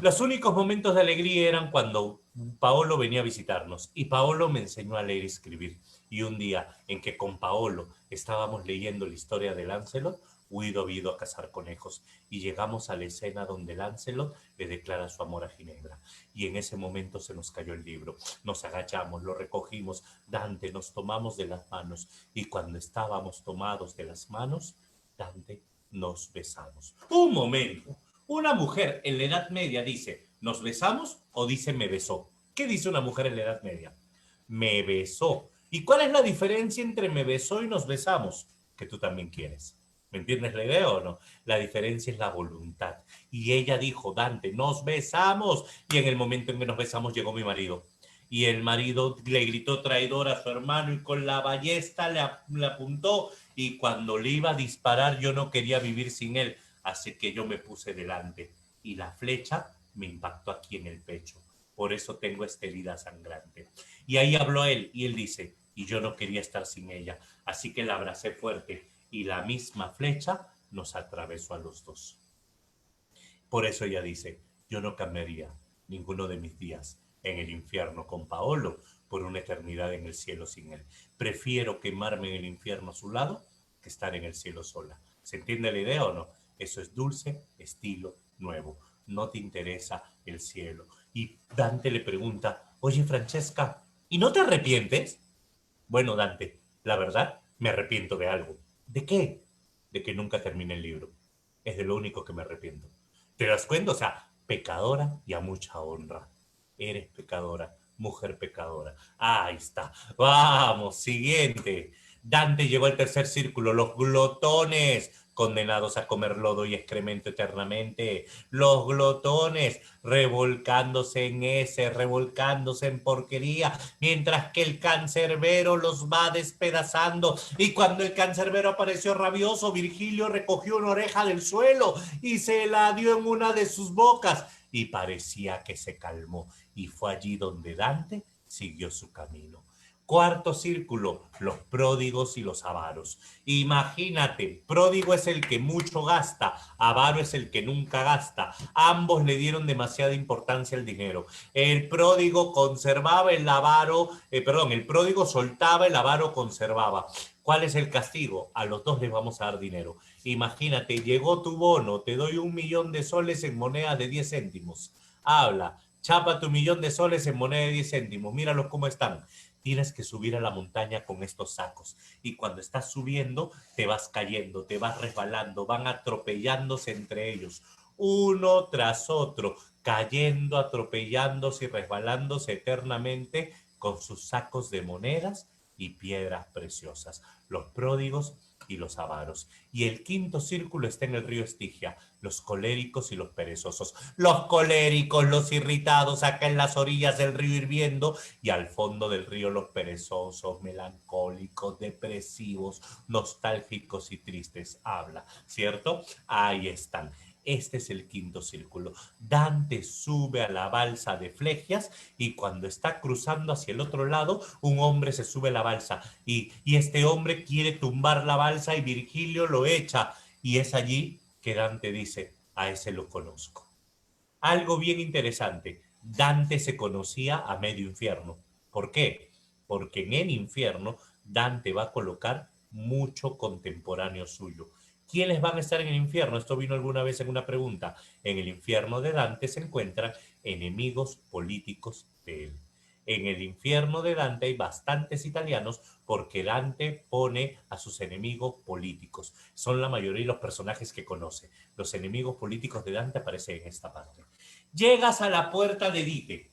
Los únicos momentos de alegría eran cuando Paolo venía a visitarnos y Paolo me enseñó a leer y escribir. Y un día en que con Paolo estábamos leyendo la historia de Lancelot, Guido ha ido a cazar conejos y llegamos a la escena donde Lancelot le declara su amor a Ginebra. Y en ese momento se nos cayó el libro. Nos agachamos, lo recogimos, Dante, nos tomamos de las manos y cuando estábamos tomados de las manos, Dante, nos besamos. Un momento. Una mujer en la Edad Media dice, ¿nos besamos o dice me besó? ¿Qué dice una mujer en la Edad Media? Me besó. ¿Y cuál es la diferencia entre me besó y nos besamos? Que tú también quieres. ¿Me entiendes la idea o no? La diferencia es la voluntad. Y ella dijo, Dante, nos besamos. Y en el momento en que nos besamos llegó mi marido. Y el marido le gritó traidor a su hermano y con la ballesta le apuntó. Y cuando le iba a disparar yo no quería vivir sin él. Así que yo me puse delante. Y la flecha me impactó aquí en el pecho. Por eso tengo esta herida sangrante. Y ahí habló él y él dice, y yo no quería estar sin ella. Así que la abracé fuerte y la misma flecha nos atravesó a los dos. Por eso ella dice, yo no cambiaría ninguno de mis días en el infierno con Paolo por una eternidad en el cielo sin él. Prefiero quemarme en el infierno a su lado que estar en el cielo sola. ¿Se entiende la idea o no? Eso es dulce, estilo nuevo. No te interesa el cielo. Y Dante le pregunta, oye Francesca, ¿y no te arrepientes? Bueno, Dante, la verdad, me arrepiento de algo. ¿De qué? De que nunca termine el libro. Es de lo único que me arrepiento. ¿Te das cuenta? O sea, pecadora y a mucha honra. Eres pecadora, mujer pecadora. Ahí está. Vamos, siguiente. Dante llegó al tercer círculo, los glotones, condenados a comer lodo y excremento eternamente. Los glotones revolcándose en ese, revolcándose en porquería, mientras que el cancerbero los va despedazando. Y cuando el cancerbero apareció rabioso, Virgilio recogió una oreja del suelo y se la dio en una de sus bocas. Y parecía que se calmó. Y fue allí donde Dante siguió su camino. Cuarto círculo, los pródigos y los avaros. Imagínate, pródigo es el que mucho gasta, avaro es el que nunca gasta. Ambos le dieron demasiada importancia al dinero. El pródigo conservaba, el avaro, el pródigo soltaba, el avaro conservaba. ¿Cuál es el castigo? A los dos les vamos a dar dinero. Imagínate, llegó tu bono, te doy 1.000.000 de soles en moneda de 10 céntimos. Habla, chapa tu 1.000.000 de soles en moneda de 10 céntimos. Míralos cómo están. Tienes que subir a la montaña con estos sacos. Y cuando estás subiendo, te vas cayendo, te vas resbalando, van atropellándose entre ellos, uno tras otro, cayendo, atropellándose y resbalándose eternamente con sus sacos de monedas y piedras preciosas. Los pródigos y los avaros. Y el quinto círculo está en el río Estigia, los coléricos y los perezosos. Los coléricos, los irritados, acá en las orillas del río hirviendo, y al fondo del río los perezosos, melancólicos, depresivos, nostálgicos y tristes. Habla, ¿cierto? Ahí están. Este es el quinto círculo. Dante sube a la balsa de Flegias y cuando está cruzando hacia el otro lado, un hombre se sube a la balsa y este hombre quiere tumbar la balsa y Virgilio lo echa. Y es allí que Dante dice, a ese lo conozco. Algo bien interesante, Dante se conocía a medio infierno. ¿Por qué? Porque en el infierno Dante va a colocar mucho contemporáneo suyo. ¿Quiénes van a estar en el infierno? Esto vino alguna vez en una pregunta. En el infierno de Dante se encuentran enemigos políticos de él. En el infierno de Dante hay bastantes italianos porque Dante pone a sus enemigos políticos. Son la mayoría de los personajes que conoce. Los enemigos políticos de Dante aparecen en esta parte. Llegas a la puerta de Dite.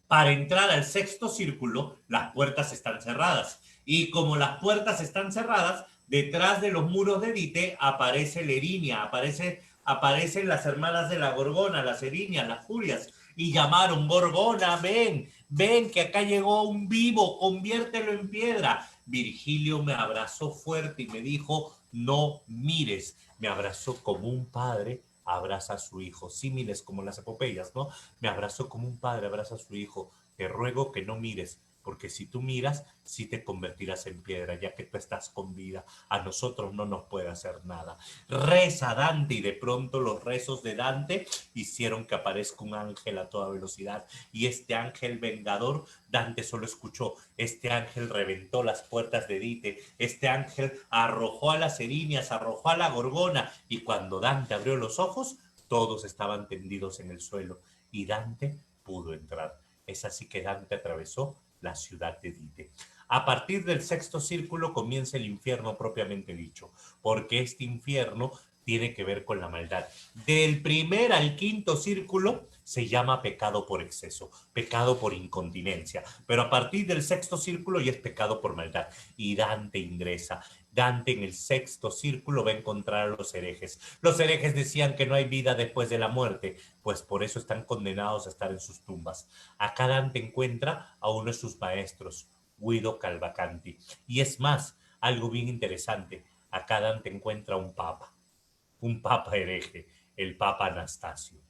Para entrar al sexto círculo, las puertas están cerradas. Y como las puertas están cerradas, detrás de los muros de Dite aparece Lerinia, aparecen las hermanas de la Gorgona, las Erinias, las Furias, y llamaron, Gorgona, ven, ven, que acá llegó un vivo, conviértelo en piedra. Virgilio me abrazó fuerte y me dijo, no mires. Me abrazó como un padre abraza a su hijo, símiles como las epopeyas, ¿no? Me abrazó como un padre abraza a su hijo. Te ruego que no mires, porque si tú miras, sí te convertirás en piedra, ya que tú estás con vida. A nosotros no nos puede hacer nada. Reza Dante, y de pronto los rezos de Dante hicieron que aparezca un ángel a toda velocidad. Y este ángel vengador, Dante solo escuchó. Este ángel reventó las puertas de Dite. Este ángel arrojó a las erinias, arrojó a la gorgona. Y cuando Dante abrió los ojos, todos estaban tendidos en el suelo. Y Dante pudo entrar. Es así que Dante atravesó la ciudad de Dite. A partir del sexto círculo comienza el infierno propiamente dicho, porque este infierno tiene que ver con la maldad. Del primer al quinto círculo se llama pecado por exceso, pecado por incontinencia, pero a partir del sexto círculo ya es pecado por maldad. Y Dante ingresa. Dante en el sexto círculo va a encontrar a los herejes. Los herejes decían que no hay vida después de la muerte, pues por eso están condenados a estar en sus tumbas. Acá Dante encuentra a uno de sus maestros, Guido Cavalcanti. Y es más, algo bien interesante, acá Dante encuentra un papa hereje, el papa Anastasio.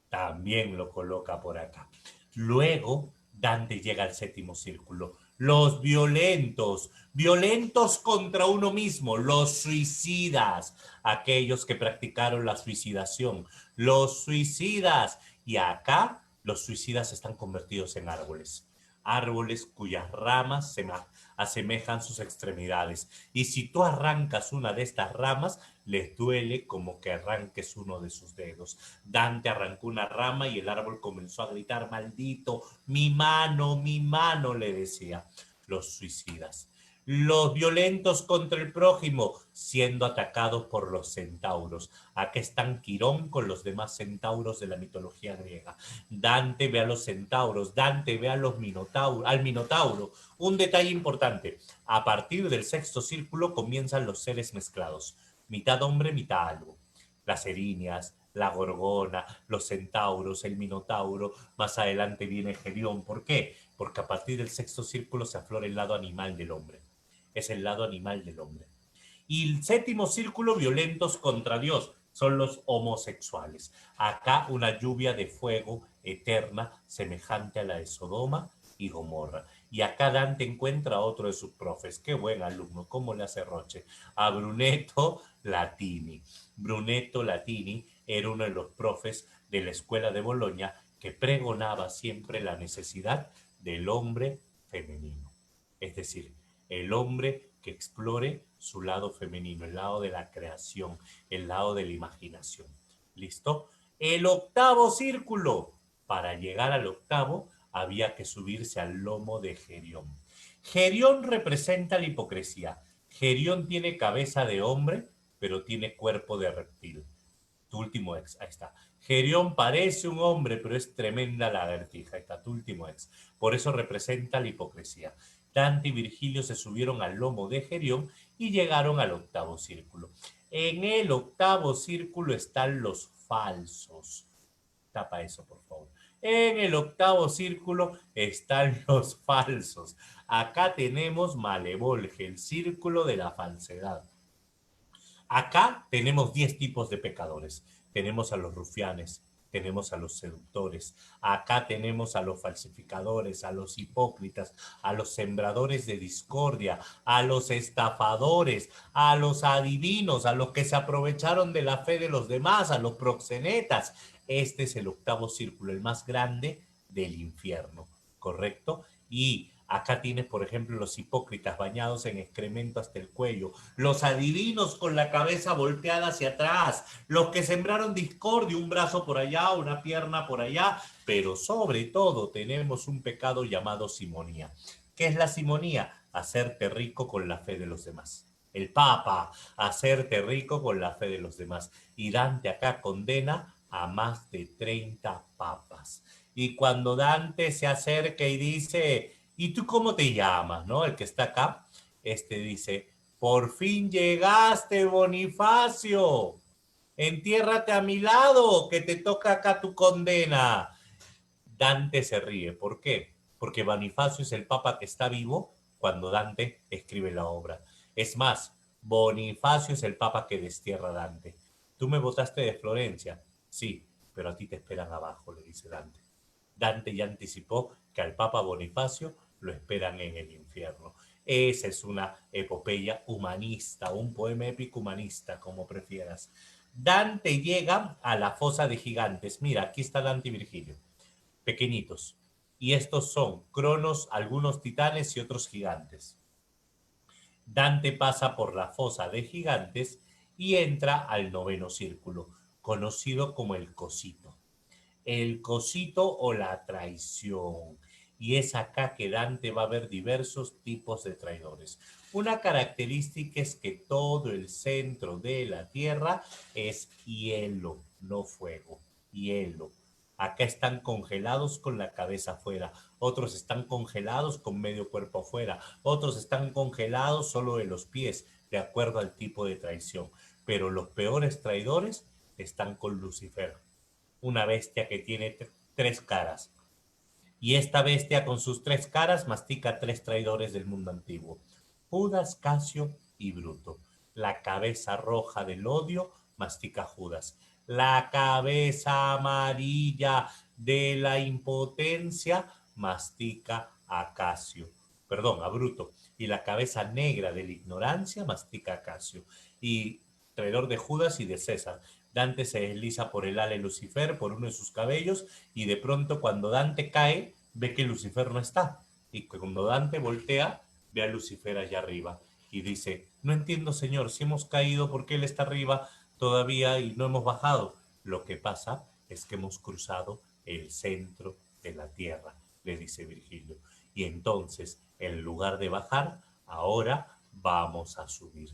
También lo coloca por acá. Luego, Dante llega al séptimo círculo. Los violentos, violentos contra uno mismo, los suicidas, aquellos que practicaron la suicidación, los suicidas. Y acá los suicidas están convertidos en árboles, árboles cuyas ramas se asemejan sus extremidades. Y si tú arrancas una de estas ramas, les duele como que arranques uno de sus dedos. Dante arrancó una rama y el árbol comenzó a gritar, maldito, mi mano, le decía. Los suicidas. Los violentos contra el prójimo, siendo atacados por los centauros. Acá están Quirón con los demás centauros de la mitología griega. Dante ve a los centauros, Dante ve a los al minotauro. Un detalle importante, a partir del sexto círculo comienzan los seres mezclados, mitad hombre, mitad algo. Las erinias, la gorgona, los centauros, el minotauro, más adelante viene Gerión. ¿Por qué? Porque a partir del sexto círculo se aflora el lado animal del hombre. Es el lado animal del hombre. Y el séptimo círculo, violentos contra Dios, son los homosexuales. Acá una lluvia de fuego eterna, semejante a la de Sodoma y Gomorra. Y acá Dante encuentra a otro de sus profes. Qué buen alumno, cómo le hace Roche. A Brunetto Latini. Brunetto Latini era uno de los profes de la escuela de Bolonia que pregonaba siempre la necesidad del hombre femenino. Es decir, el hombre que explore su lado femenino, el lado de la creación, el lado de la imaginación. ¿Listo? El octavo círculo. Para llegar al octavo había que subirse al lomo de Gerión. Gerión representa la hipocresía. Gerión tiene cabeza de hombre, pero tiene cuerpo de reptil. Tu último ex, ahí está. Gerión parece un hombre, pero es tremenda lagartija. Ahí está, tu último ex. Por eso representa la hipocresía. Dante y Virgilio se subieron al lomo de Gerión y llegaron al octavo círculo. En el octavo círculo están los falsos. Tapa eso, por favor. En el octavo círculo están los falsos. Acá tenemos Malevolge, el círculo de la falsedad. Acá tenemos 10 tipos de pecadores. Tenemos a los rufianes, tenemos a los seductores, acá tenemos a los falsificadores, a los hipócritas, a los sembradores de discordia, a los estafadores, a los adivinos, a los que se aprovecharon de la fe de los demás, a los proxenetas. Este es el octavo círculo, el más grande del infierno, ¿correcto? Y acá tienes, por ejemplo, los hipócritas bañados en excremento hasta el cuello, los adivinos con la cabeza volteada hacia atrás, los que sembraron discordia, un brazo por allá, una pierna por allá, pero sobre todo tenemos un pecado llamado simonía. ¿Qué es la simonía? Hacerte rico con la fe de los demás. El Papa, hacerte rico con la fe de los demás. Y Dante acá condena a más de 30 papas. Y cuando Dante se acerca y dice, ¿y tú cómo te llamas? ¿No? El que está acá, dice, por fin llegaste, Bonifacio. Entiérrate a mi lado, que te toca acá tu condena. Dante se ríe. ¿Por qué? Porque Bonifacio es el papa que está vivo cuando Dante escribe la obra. Es más, Bonifacio es el papa que destierra a Dante. Tú me votaste de Florencia. Sí, pero a ti te esperan abajo, le dice Dante. Dante ya anticipó que al papa Bonifacio lo esperan en el infierno. Esa es una epopeya humanista, un poema épico humanista, como prefieras. Dante llega a la fosa de gigantes. Mira, aquí está Dante y Virgilio, pequeñitos. Y estos son Cronos, algunos titanes y otros gigantes. Dante pasa por la fosa de gigantes y entra al noveno círculo, conocido como el cosito. El cosito o la traición. Y es acá que Dante va a ver diversos tipos de traidores. Una característica es que todo el centro de la Tierra es hielo, no fuego, hielo. Acá están congelados con la cabeza afuera, otros están congelados con medio cuerpo afuera, otros están congelados solo de los pies, de acuerdo al tipo de traición. Pero los peores traidores están con Lucifer, una bestia que tiene tres caras. Y esta bestia con sus tres caras mastica tres traidores del mundo antiguo: Judas, Casio y Bruto. La cabeza roja del odio mastica Judas. La cabeza amarilla de la impotencia mastica a Casio. Perdón, a Bruto. Y la cabeza negra de la ignorancia mastica a Casio. Y traidor de Judas y de César. Dante se desliza por el ala de Lucifer, por uno de sus cabellos, y de pronto cuando Dante cae, ve que Lucifer no está. Y cuando Dante voltea, ve a Lucifer allá arriba. Y dice, no entiendo, Señor, si hemos caído, ¿por qué Él está arriba todavía y no hemos bajado? Lo que pasa es que hemos cruzado el centro de la tierra, le dice Virgilio. Y entonces, en lugar de bajar, Ahora vamos a subir.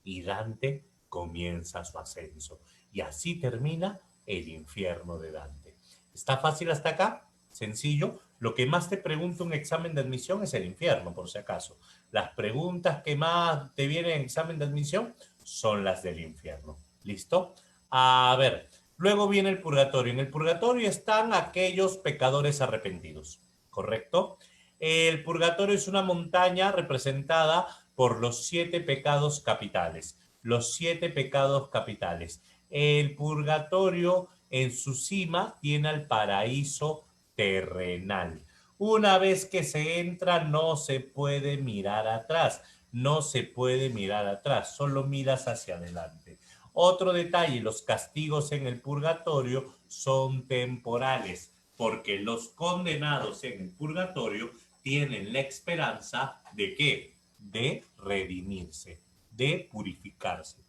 Y Dante comienza su ascenso. Y así termina el infierno de Dante. ¿Está fácil hasta acá? Sencillo. Lo que más te pregunta un examen de admisión es el infierno, por si acaso. Las preguntas que más te vienen en examen de admisión son las del infierno. ¿Listo? A ver, luego viene el purgatorio. En el purgatorio están aquellos pecadores arrepentidos, ¿correcto? El purgatorio es una montaña representada por los 7 pecados capitales. Los 7 pecados capitales. El purgatorio en su cima tiene al paraíso terrenal. Una vez que se entra no se puede mirar atrás, no se puede mirar atrás, solo miras hacia adelante. Otro detalle, los castigos en el purgatorio son temporales, porque los condenados en el purgatorio tienen la esperanza de ¿qué? De redimirse, de purificarse.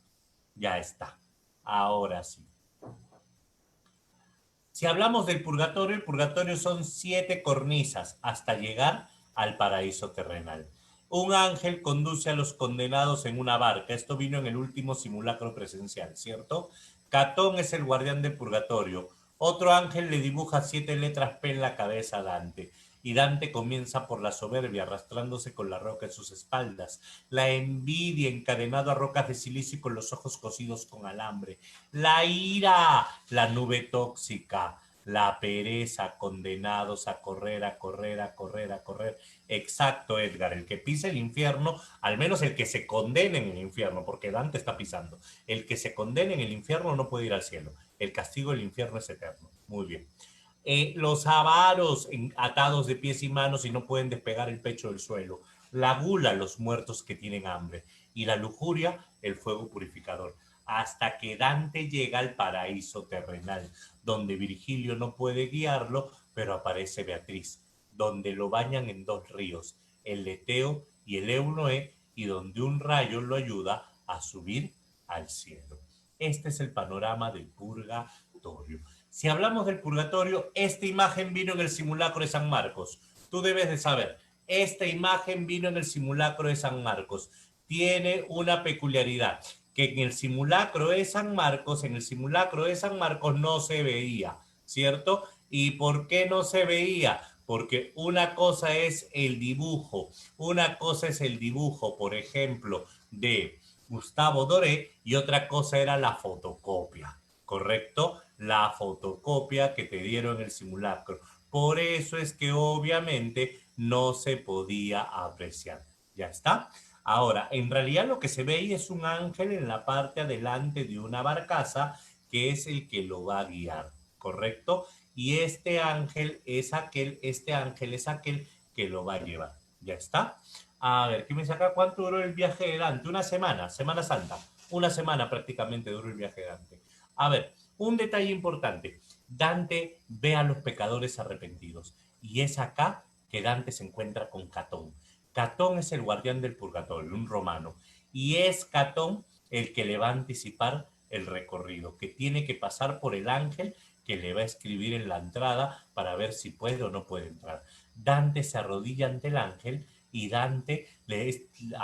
Ya está. Ahora sí. Si hablamos del purgatorio, el purgatorio son 7 cornisas hasta llegar al paraíso terrenal. Un ángel conduce a los condenados en una barca. Esto vino en el último simulacro presencial, ¿cierto? Catón es el guardián del purgatorio. Otro ángel le dibuja 7 letras P en la cabeza a Dante. Y Dante comienza por la soberbia, arrastrándose con la roca en sus espaldas. La envidia, encadenado a rocas de silicio y con los ojos cosidos con alambre. La ira, la nube tóxica. La pereza, condenados a correr, a correr, a correr, a correr. Exacto, Edgar. El que pisa el infierno, al menos el que se condene en el infierno, porque Dante está pisando. El que se condene en el infierno no puede ir al cielo. El castigo del infierno es eterno. Muy bien. Los avaros atados de pies y manos y no pueden despegar el pecho del suelo. La gula, los muertos que tienen hambre. Y la lujuria, el fuego purificador. Hasta que Dante llega al paraíso terrenal, donde Virgilio no puede guiarlo, pero aparece Beatriz, donde lo bañan en 2 ríos, el Leteo y el Eunoé, y donde un rayo lo ayuda a subir al cielo. Este es el panorama del purgatorio. Si hablamos del purgatorio, esta imagen vino en el simulacro de San Marcos. Tú debes de saber, esta imagen vino en el simulacro de San Marcos. Tiene una peculiaridad, que en el simulacro de San Marcos, no se veía, ¿cierto? ¿Y por qué no se veía? Porque una cosa es el dibujo, por ejemplo, de Gustavo Doré, y otra cosa era la fotocopia, ¿correcto? La fotocopia que te dieron en el simulacro. Por eso es que obviamente no se podía apreciar. ¿Ya está? Ahora, en realidad lo que se ve ahí es un ángel en la parte adelante de una barcaza que es el que lo va a guiar, ¿correcto? Y este ángel es aquel que lo va a llevar. ¿Ya está? A ver, ¿qué me saca? ¿Cuánto duró el viaje de Dante? Una semana, Semana Santa. Una semana prácticamente duró el viaje de Dante. A ver, un detalle importante. Dante ve a los pecadores arrepentidos. Y es acá que Dante se encuentra con Catón. Catón es el guardián del purgatorio, un romano. Y es Catón el que le va a anticipar el recorrido, que tiene que pasar por el ángel que le va a escribir en la entrada para ver si puede o no puede entrar. Dante se arrodilla ante el ángel y a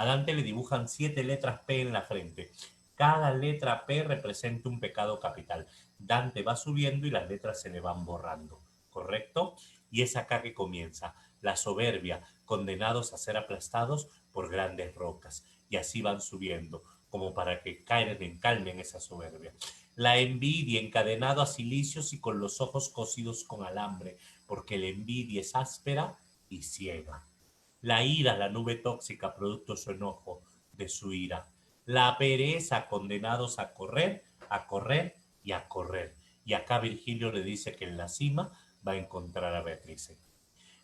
Dante le dibujan 7 letras P en la frente. Cada letra P representa un pecado capital. Dante va subiendo y las letras se le van borrando, ¿correcto? Y es acá que comienza la soberbia, condenados a ser aplastados por grandes rocas. Y así van subiendo, como para que calmen esa soberbia. La envidia, encadenado a cilicios y con los ojos cosidos con alambre, porque la envidia es áspera y ciega. La ira, la nube tóxica, producto de su enojo, de su ira. La pereza, condenados a correr y a correr. Y acá Virgilio le dice que en la cima va a encontrar a Beatriz.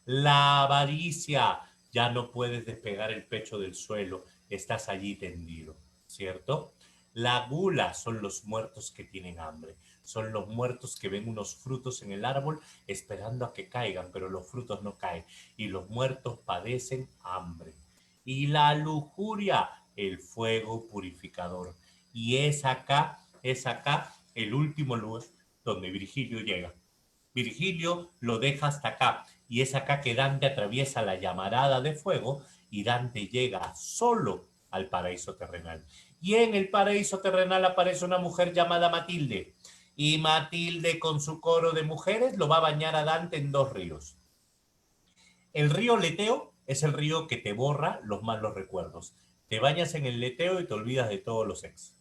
La avaricia, ya no puedes despegar el pecho del suelo, estás allí tendido, ¿cierto? La gula son los muertos que tienen hambre, son los muertos que ven unos frutos en el árbol esperando a que caigan, pero los frutos no caen y los muertos padecen hambre. Y la lujuria, el fuego purificador. Y es acá el último lugar donde Virgilio llega. Virgilio lo deja hasta acá y es acá que Dante atraviesa la llamarada de fuego y Dante llega solo al paraíso terrenal. Y en el paraíso terrenal aparece una mujer llamada Matilde. Y Matilde, con su coro de mujeres, lo va a bañar a Dante en 2 ríos. El río Leteo es el río que te borra los malos recuerdos. Te bañas en el Leteo y te olvidas de todos los ex.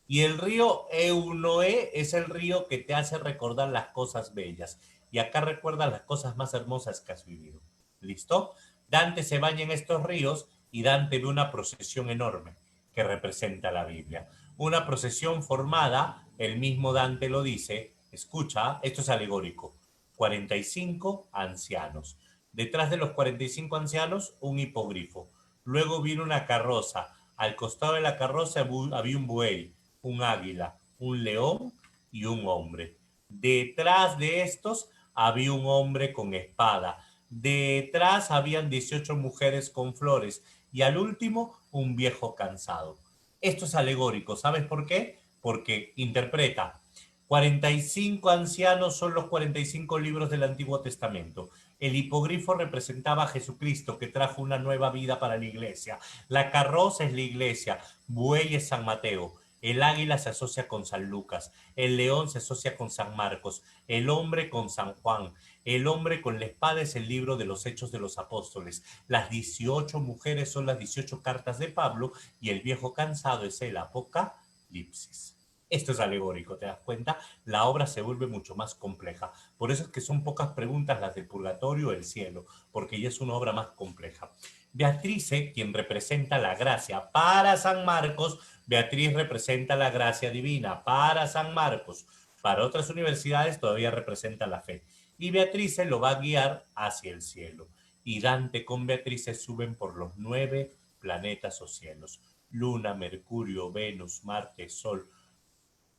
Y el río Eunoé es el río que te hace recordar las cosas bellas. Y acá recuerdas las cosas más hermosas que has vivido. ¿Listo? Dante se baña en estos ríos y Dante ve una procesión enorme que representa la Biblia. Una procesión formada, el mismo Dante lo dice, escucha, esto es alegórico, 45 ancianos. Detrás de los 45 ancianos, un hipogrifo. Luego vino una carroza. Al costado de la carroza había un buey, un águila, un león y un hombre. Detrás de estos había un hombre con espada. Detrás habían 18 mujeres con flores y al último un viejo cansado. Esto es alegórico, ¿sabes por qué? Porque interpreta, 45 ancianos son los 45 libros del Antiguo Testamento. El hipogrifo representaba a Jesucristo, que trajo una nueva vida para la iglesia. La carroza es la iglesia, buey es San Mateo. El águila se asocia con San Lucas, el león se asocia con San Marcos, el hombre con San Juan, el hombre con la espada es el libro de los Hechos de los Apóstoles, las 18 mujeres son las 18 cartas de Pablo y el viejo cansado es el Apocalipsis. Esto es alegórico, ¿te das cuenta? La obra se vuelve mucho más compleja. Por eso es que son pocas preguntas las del purgatorio o el cielo, porque ya es una obra más compleja. Beatrice, quien representa la gracia para San Marcos, Beatriz representa la gracia divina para San Marcos. Para otras universidades todavía representa la fe. Y Beatrice lo va a guiar hacia el cielo. Y Dante con Beatrice suben por los 9 planetas o cielos. Luna, Mercurio, Venus, Marte, Sol,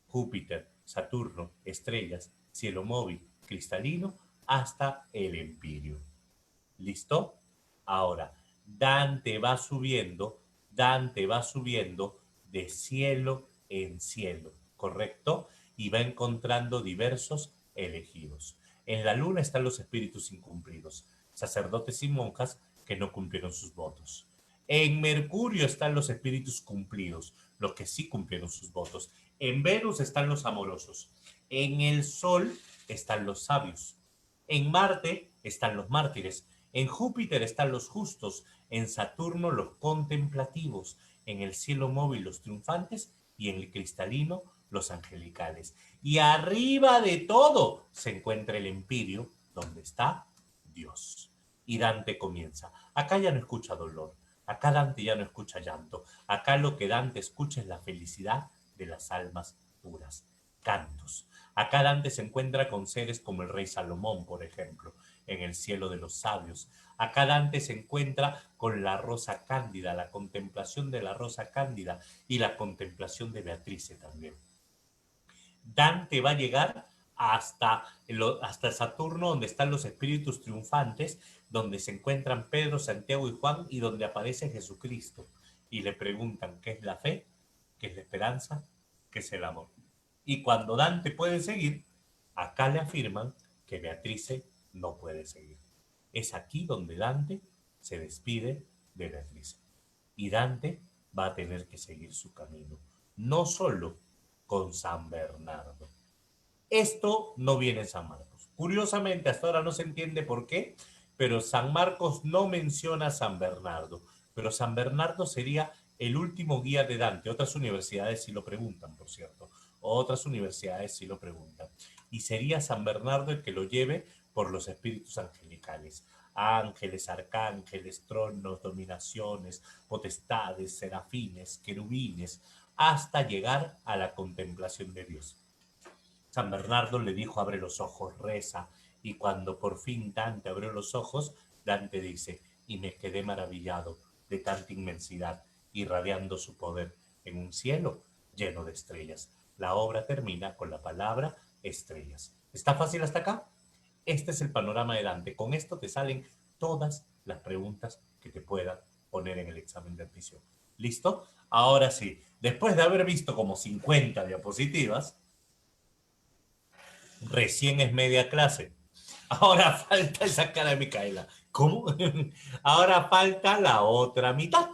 Júpiter, Saturno, estrellas, cielo móvil, cristalino, hasta el Empirio. ¿Listo? Ahora, Dante va subiendo de cielo en cielo, ¿correcto? Y va encontrando diversos elegidos. En la luna están los espíritus incumplidos, sacerdotes y monjas que no cumplieron sus votos. En Mercurio están los espíritus cumplidos, los que sí cumplieron sus votos. En Venus están los amorosos. En el Sol están los sabios. En Marte están los mártires. En Júpiter están los justos. En Saturno los contemplativos. En el cielo móvil los triunfantes y en el cristalino los angelicales. Y arriba de todo se encuentra el Empirio, donde está Dios. Y Dante comienza. Acá ya no escucha dolor. Acá Dante ya no escucha llanto. Acá lo que Dante escucha es la felicidad de las almas puras. Cantos. Acá Dante se encuentra con seres como el rey Salomón, por ejemplo, en el cielo de los sabios. Acá Dante se encuentra con la rosa cándida, la contemplación de la rosa cándida y la contemplación de Beatrice también. Dante va a llegar hasta Saturno, donde están los espíritus triunfantes, donde se encuentran Pedro, Santiago y Juan y donde aparece Jesucristo. Y le preguntan qué es la fe, qué es la esperanza, qué es el amor. Y cuando Dante puede seguir, acá le afirman que Beatrice no puede seguir. Es aquí donde Dante se despide de Beatrice. Y Dante va a tener que seguir su camino, no solo con San Bernardo. Esto no viene en San Marcos. Curiosamente, hasta ahora no se entiende por qué, pero San Marcos no menciona a San Bernardo. Pero San Bernardo sería el último guía de Dante. Otras universidades sí lo preguntan, por cierto. Otras universidades sí lo preguntan. Y sería San Bernardo el que lo lleve por los espíritus angelicales. Ángeles, arcángeles, tronos, dominaciones, potestades, serafines, querubines, hasta llegar a la contemplación de Dios. San Bernardo le dijo, abre los ojos, reza, y cuando por fin Dante abrió los ojos, Dante dice, y me quedé maravillado de tanta inmensidad, irradiando su poder en un cielo lleno de estrellas. La obra termina con la palabra estrellas. ¿Está fácil hasta acá? Este es el panorama de Dante. Con esto te salen todas las preguntas que te puedan poner en el examen de admisión. ¿Listo? Ahora sí, después de haber visto como 50 diapositivas, recién es media clase. Ahora falta esa cara de Micaela. ¿Cómo? Ahora falta la otra mitad.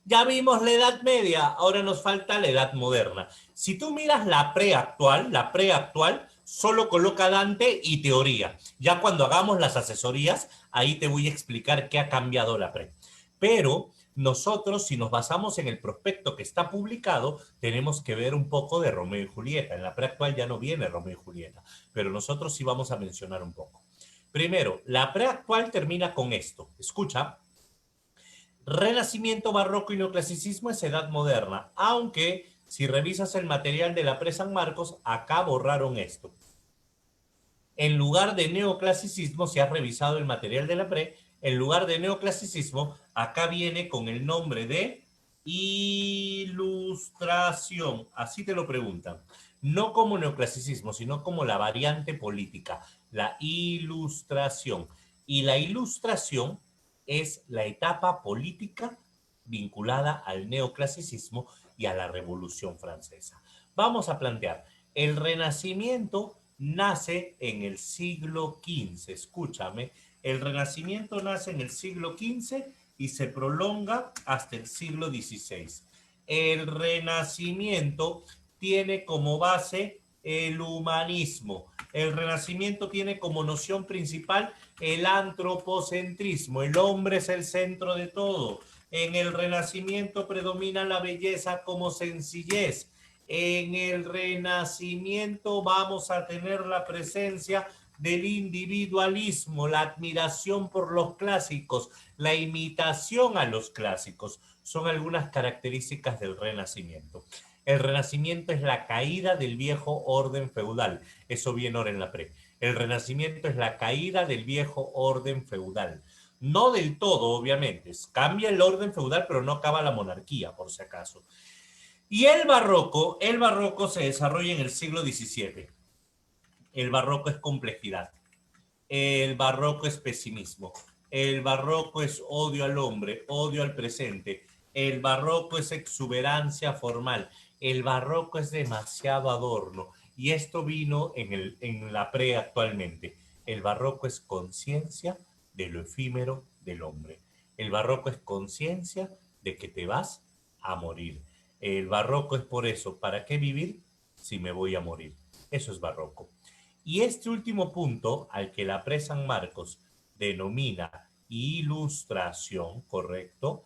Ya vimos la Edad Media, ahora nos falta la Edad Moderna. Si tú miras la preactual solo coloca Dante y teoría. Ya cuando hagamos las asesorías, ahí te voy a explicar qué ha cambiado la pre. Pero nosotros, si nos basamos en el prospecto que está publicado, tenemos que ver un poco de Romeo y Julieta. En la preactual ya no viene Romeo y Julieta, pero nosotros sí vamos a mencionar un poco. Primero, la preactual termina con esto. Escucha. Renacimiento, barroco y neoclasicismo es edad moderna, aunque si revisas el material de la Pre San Marcos, acá borraron esto. En lugar de neoclasicismo, si has revisado el material de la Pre, en lugar de neoclasicismo, acá viene con el nombre de ilustración. Así te lo preguntan. No como neoclasicismo, sino como la variante política, la ilustración. Y la ilustración es la etapa política vinculada al neoclasicismo y a la Revolución Francesa. Vamos a plantear, el Renacimiento nace en el siglo XV, escúchame, el Renacimiento nace en el siglo XV y se prolonga hasta el siglo XVI. El Renacimiento tiene como base el humanismo. El Renacimiento tiene como noción principal el antropocentrismo. El hombre es el centro de todo. En el Renacimiento predomina la belleza como sencillez. En el Renacimiento vamos a tener la presencia del individualismo, la admiración por los clásicos, la imitación a los clásicos. Son algunas características del Renacimiento. El Renacimiento es la caída del viejo orden feudal. Eso viene ahora en la pre. El Renacimiento es la caída del viejo orden feudal. No del todo, obviamente. Cambia el orden feudal, pero no acaba la monarquía, por si acaso. Y el barroco se desarrolla en el siglo XVII. El barroco es complejidad. El barroco es pesimismo. El barroco es odio al hombre, odio al presente. El barroco es exuberancia formal. El barroco es demasiado adorno. Y esto vino en la pre actualmente. El barroco es conciencia de lo efímero del hombre. El barroco es conciencia de que te vas a morir. El barroco es por eso, ¿para qué vivir si me voy a morir? Eso es barroco. Y este último punto, al que la Pre San Marcos denomina ilustración, ¿correcto?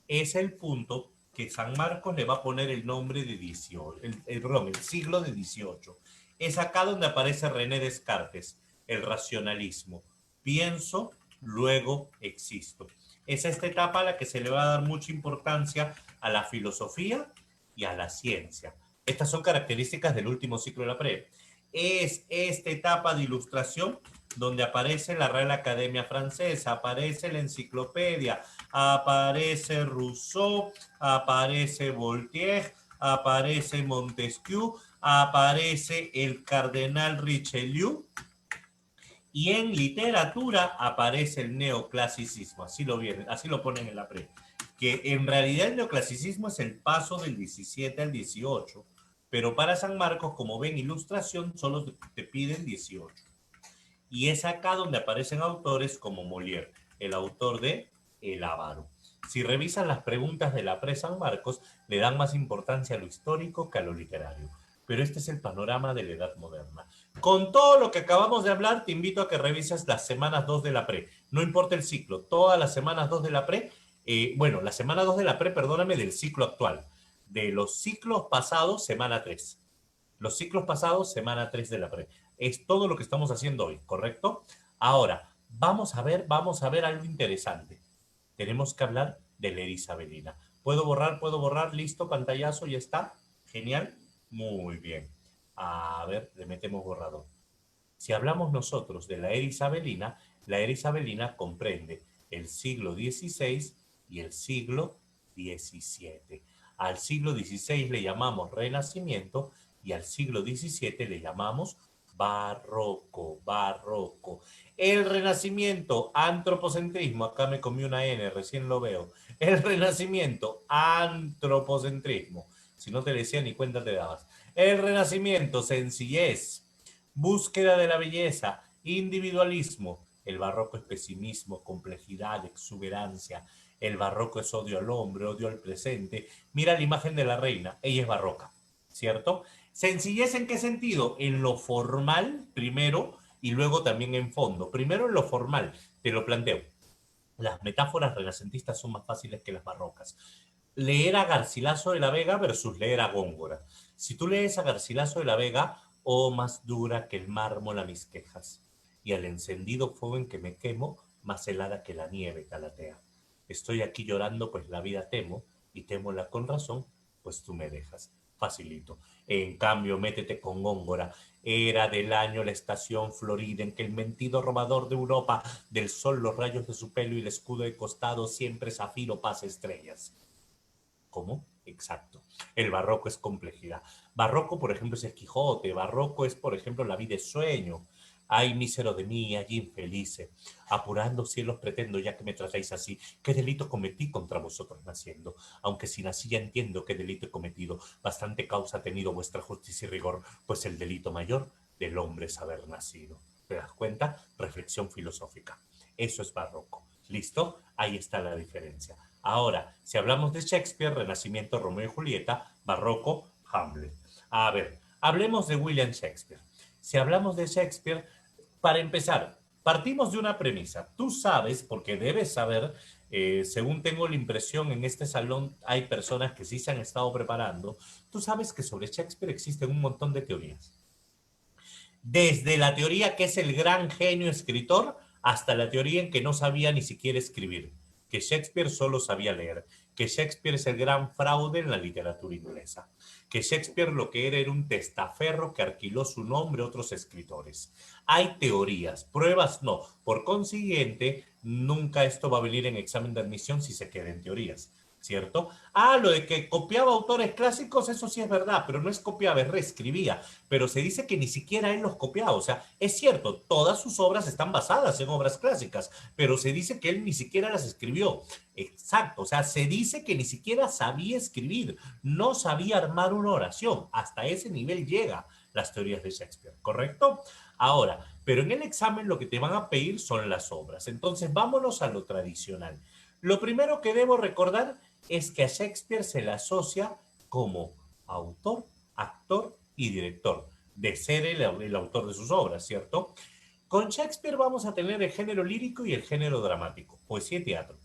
Es el punto que San Marcos le va a poner el nombre de 18, el siglo de 18. Es acá donde aparece René Descartes, el racionalismo. Pienso, luego existo. Es esta etapa a la que se le va a dar mucha importancia a la filosofía y a la ciencia. Estas son características del último ciclo de la Pre. Es esta etapa de ilustración donde aparece la Real Academia Francesa, aparece la enciclopedia, aparece Rousseau, aparece Voltaire, aparece Montesquieu, aparece el cardenal Richelieu, y en literatura aparece el neoclasicismo, así lo ponen en la pre, que en realidad el neoclasicismo es el paso del 17 al 18, pero para San Marcos, como ven, ilustración solo te piden 18. Y es acá donde aparecen autores como Molière, el autor de El Avaro. Si revisan las preguntas de la pre-San Marcos, le dan más importancia a lo histórico que a lo literario. Pero este es el panorama de la Edad Moderna. Con todo lo que acabamos de hablar, te invito a que revises las semanas 2 de la pre. No importa el ciclo, todas las semanas 2 de la pre, la semana 2 de la pre, perdóname, del ciclo actual. De los ciclos pasados, semana 3. Los ciclos pasados, semana 3 de la pre. Es todo lo que estamos haciendo hoy, ¿correcto? Ahora, vamos a ver algo interesante. Tenemos que hablar de la era isabelina. ¿Puedo borrar? Listo, pantallazo, ya está. Genial. Muy bien. A ver, le metemos borrador. Si hablamos nosotros de la era isabelina comprende el siglo XVI y el siglo XVII. Al siglo XVI le llamamos Renacimiento y al siglo XVII le llamamos barroco. El Renacimiento, antropocentrismo, acá me comí una N, recién lo veo. El Renacimiento, antropocentrismo. Si no te decía ni cuenta te dabas. El Renacimiento, sencillez, búsqueda de la belleza, individualismo. El barroco es pesimismo, complejidad, exuberancia. El barroco es odio al hombre, odio al presente. Mira la imagen de la reina, ella es barroca, ¿cierto? Sencillez ¿en qué sentido? En lo formal, primero, y luego también en fondo. Primero en lo formal, te lo planteo. Las metáforas renacentistas son más fáciles que las barrocas. Leer a Garcilaso de la Vega versus leer a Góngora. Si tú lees a Garcilaso de la Vega, oh, más dura que el mármol a mis quejas, y al encendido fuego en que me quemo, más helada que la nieve calatea. Estoy aquí llorando, pues la vida temo, y témola con razón, pues tú me dejas. Facilito. En cambio, métete con Góngora. Era del año la estación florida en que el mentido robador de Europa, del sol los rayos de su pelo y el escudo de costado, siempre zafiro pasa estrellas. ¿Cómo? Exacto. El barroco es complejidad. Barroco, por ejemplo, es el Quijote. Barroco es, por ejemplo, la vida es sueño. Ay, mísero de mí, ay, infelice. Apurando cielos pretendo, ya que me tratáis así. ¿Qué delito cometí contra vosotros naciendo? Aunque si nací ya entiendo qué delito he cometido. Bastante causa ha tenido vuestra justicia y rigor, pues el delito mayor del hombre es haber nacido. ¿Te das cuenta? Reflexión filosófica. Eso es barroco. ¿Listo? Ahí está la diferencia. Ahora, si hablamos de Shakespeare, Renacimiento, Romeo y Julieta, Barroco, Hamlet. A ver, hablemos de William Shakespeare. Si hablamos de Shakespeare, para empezar, partimos de una premisa. Tú sabes, porque debes saber, según tengo la impresión, en este salón hay personas que sí se han estado preparando. Tú sabes que sobre Shakespeare existen un montón de teorías. Desde la teoría que es el gran genio escritor hasta la teoría en que no sabía ni siquiera escribir, que Shakespeare solo sabía leer, que Shakespeare es el gran fraude en la literatura inglesa, que Shakespeare lo que era un testaferro que alquiló su nombre a otros escritores. Hay teorías, pruebas no. Por consiguiente, nunca esto va a venir en examen de admisión si se queda en teorías. ¿Cierto? Ah, lo de que copiaba autores clásicos, eso sí es verdad, pero no es copiaba, es reescribía. Pero se dice que ni siquiera él los copiaba. O sea, es cierto, todas sus obras están basadas en obras clásicas, pero se dice que él ni siquiera las escribió. Exacto, o sea, se dice que ni siquiera sabía escribir, no sabía armar una oración. Hasta ese nivel llega las teorías de Shakespeare, ¿correcto? Ahora, pero en el examen lo que te van a pedir son las obras. Entonces, vámonos a lo tradicional. Lo primero que debo recordar es que a Shakespeare se le asocia como autor, actor y director, de ser el autor de sus obras, ¿cierto? Con Shakespeare vamos a tener el género lírico y el género dramático, poesía y teatro.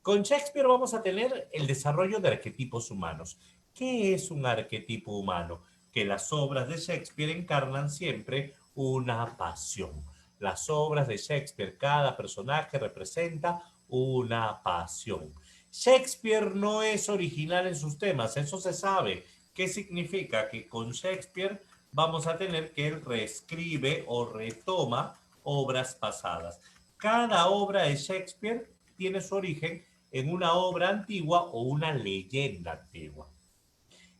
Con Shakespeare vamos a tener el desarrollo de arquetipos humanos. ¿Qué es un arquetipo humano? Que las obras de Shakespeare encarnan siempre una pasión. Las obras de Shakespeare, cada personaje representa una pasión. Shakespeare no es original en sus temas, eso se sabe. ¿Qué significa? Que con Shakespeare vamos a tener que él reescribe o retoma obras pasadas. Cada obra de Shakespeare tiene su origen en una obra antigua o una leyenda antigua.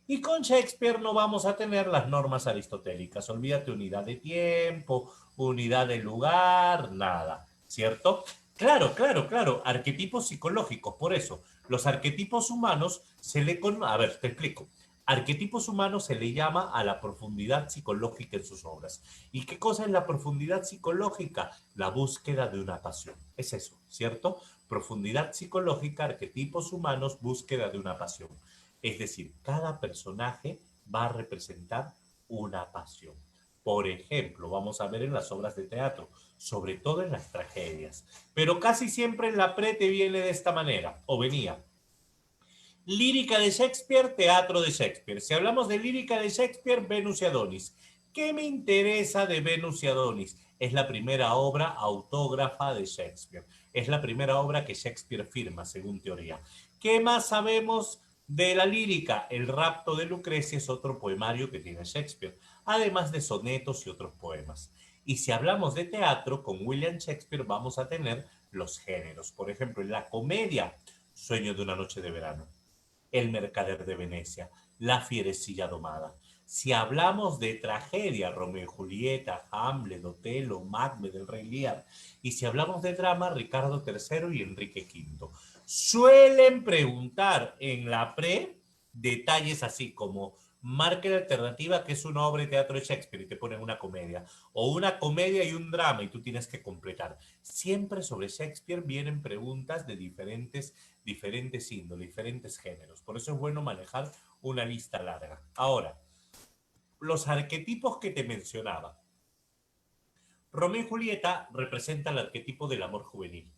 Y con Shakespeare no vamos a tener las normas aristotélicas. Olvídate unidad de tiempo, unidad de lugar, nada, ¿cierto? Claro, claro, claro, arquetipos psicológicos. Por eso, los arquetipos humanos se le... A ver, te explico. Arquetipos humanos se le llama a la profundidad psicológica en sus obras. ¿Y qué cosa es la profundidad psicológica? La búsqueda de una pasión. Es eso, ¿cierto? Profundidad psicológica, arquetipos humanos, búsqueda de una pasión. Es decir, cada personaje va a representar una pasión. Por ejemplo, vamos a ver en las obras de teatro, sobre todo en las tragedias, pero casi siempre en la pre te viene de esta manera, o venía. Lírica de Shakespeare, teatro de Shakespeare. Si hablamos de lírica de Shakespeare, Venus y Adonis. ¿Qué me interesa de Venus y Adonis? Es la primera obra autógrafa de Shakespeare. Es la primera obra que Shakespeare firma, según teoría. ¿Qué más sabemos de la lírica? El rapto de Lucrecia es otro poemario que tiene Shakespeare, además de sonetos y otros poemas. Y si hablamos de teatro, con William Shakespeare vamos a tener los géneros. Por ejemplo, en la comedia, Sueño de una noche de verano. El mercader de Venecia, La fierecilla domada. Si hablamos de tragedia, Romeo y Julieta, Hamlet, Otelo, Macbeth, el Rey Lear. Y si hablamos de drama, Ricardo III y Enrique V. Suelen preguntar en la pre detalles así como marque la alternativa que es una obra de teatro de Shakespeare y te ponen una comedia, o una comedia y un drama y tú tienes que completar. Siempre sobre Shakespeare vienen preguntas de diferentes índoles, diferentes géneros. Por eso es bueno manejar una lista larga. Ahora, los arquetipos que te mencionaba. Romeo y Julieta representan el arquetipo del amor juvenil,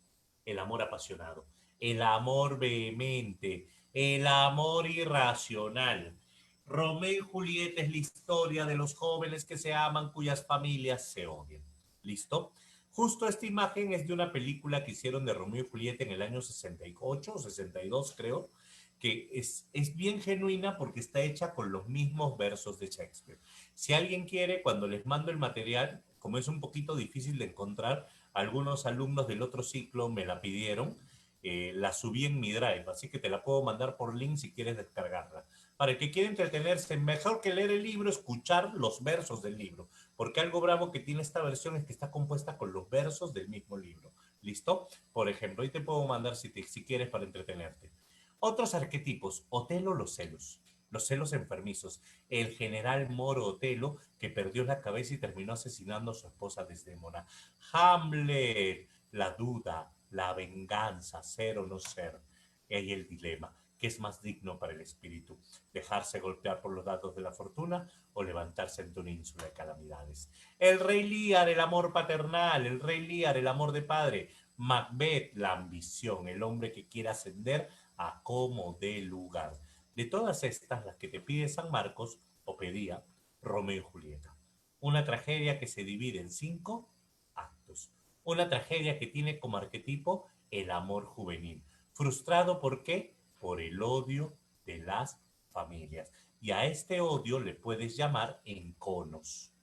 el amor apasionado, el amor vehemente, el amor irracional. Romeo y Julieta es la historia de los jóvenes que se aman cuyas familias se odian. ¿Listo? Justo esta imagen es de una película que hicieron de Romeo y Julieta en el año 68 o 62, creo, que es bien genuina porque está hecha con los mismos versos de Shakespeare. Si alguien quiere, cuando les mando el material, como es un poquito difícil de encontrar, algunos alumnos del otro ciclo me la pidieron, la subí en mi Drive, así que te la puedo mandar por link si quieres descargarla. Para el que quiera entretenerse, mejor que leer el libro, escuchar los versos del libro, porque algo bravo que tiene esta versión es que está compuesta con los versos del mismo libro. ¿Listo? Por ejemplo, ahí te puedo mandar si quieres para entretenerte. Otros arquetipos, Otelo, los celos enfermizos, el general Moro Otelo que perdió la cabeza y terminó asesinando a su esposa Desdémona. Hamlet, la duda, la venganza, ser o no ser. Y ahí el dilema, ¿qué es más digno para el espíritu? ¿Dejarse golpear por los dados de la fortuna o levantarse ante una ínsula de calamidades? El rey Lear, el amor paternal, el rey Lear, el amor de padre. Macbeth, la ambición, el hombre que quiere ascender a como de lugar. De todas estas, las que te pide San Marcos, o pedía, Romeo y Julieta. Una tragedia que se divide en 5 actos. Una tragedia que tiene como arquetipo el amor juvenil. ¿Frustrado por qué? Por el odio de las familias. Y a este odio le puedes llamar enconos.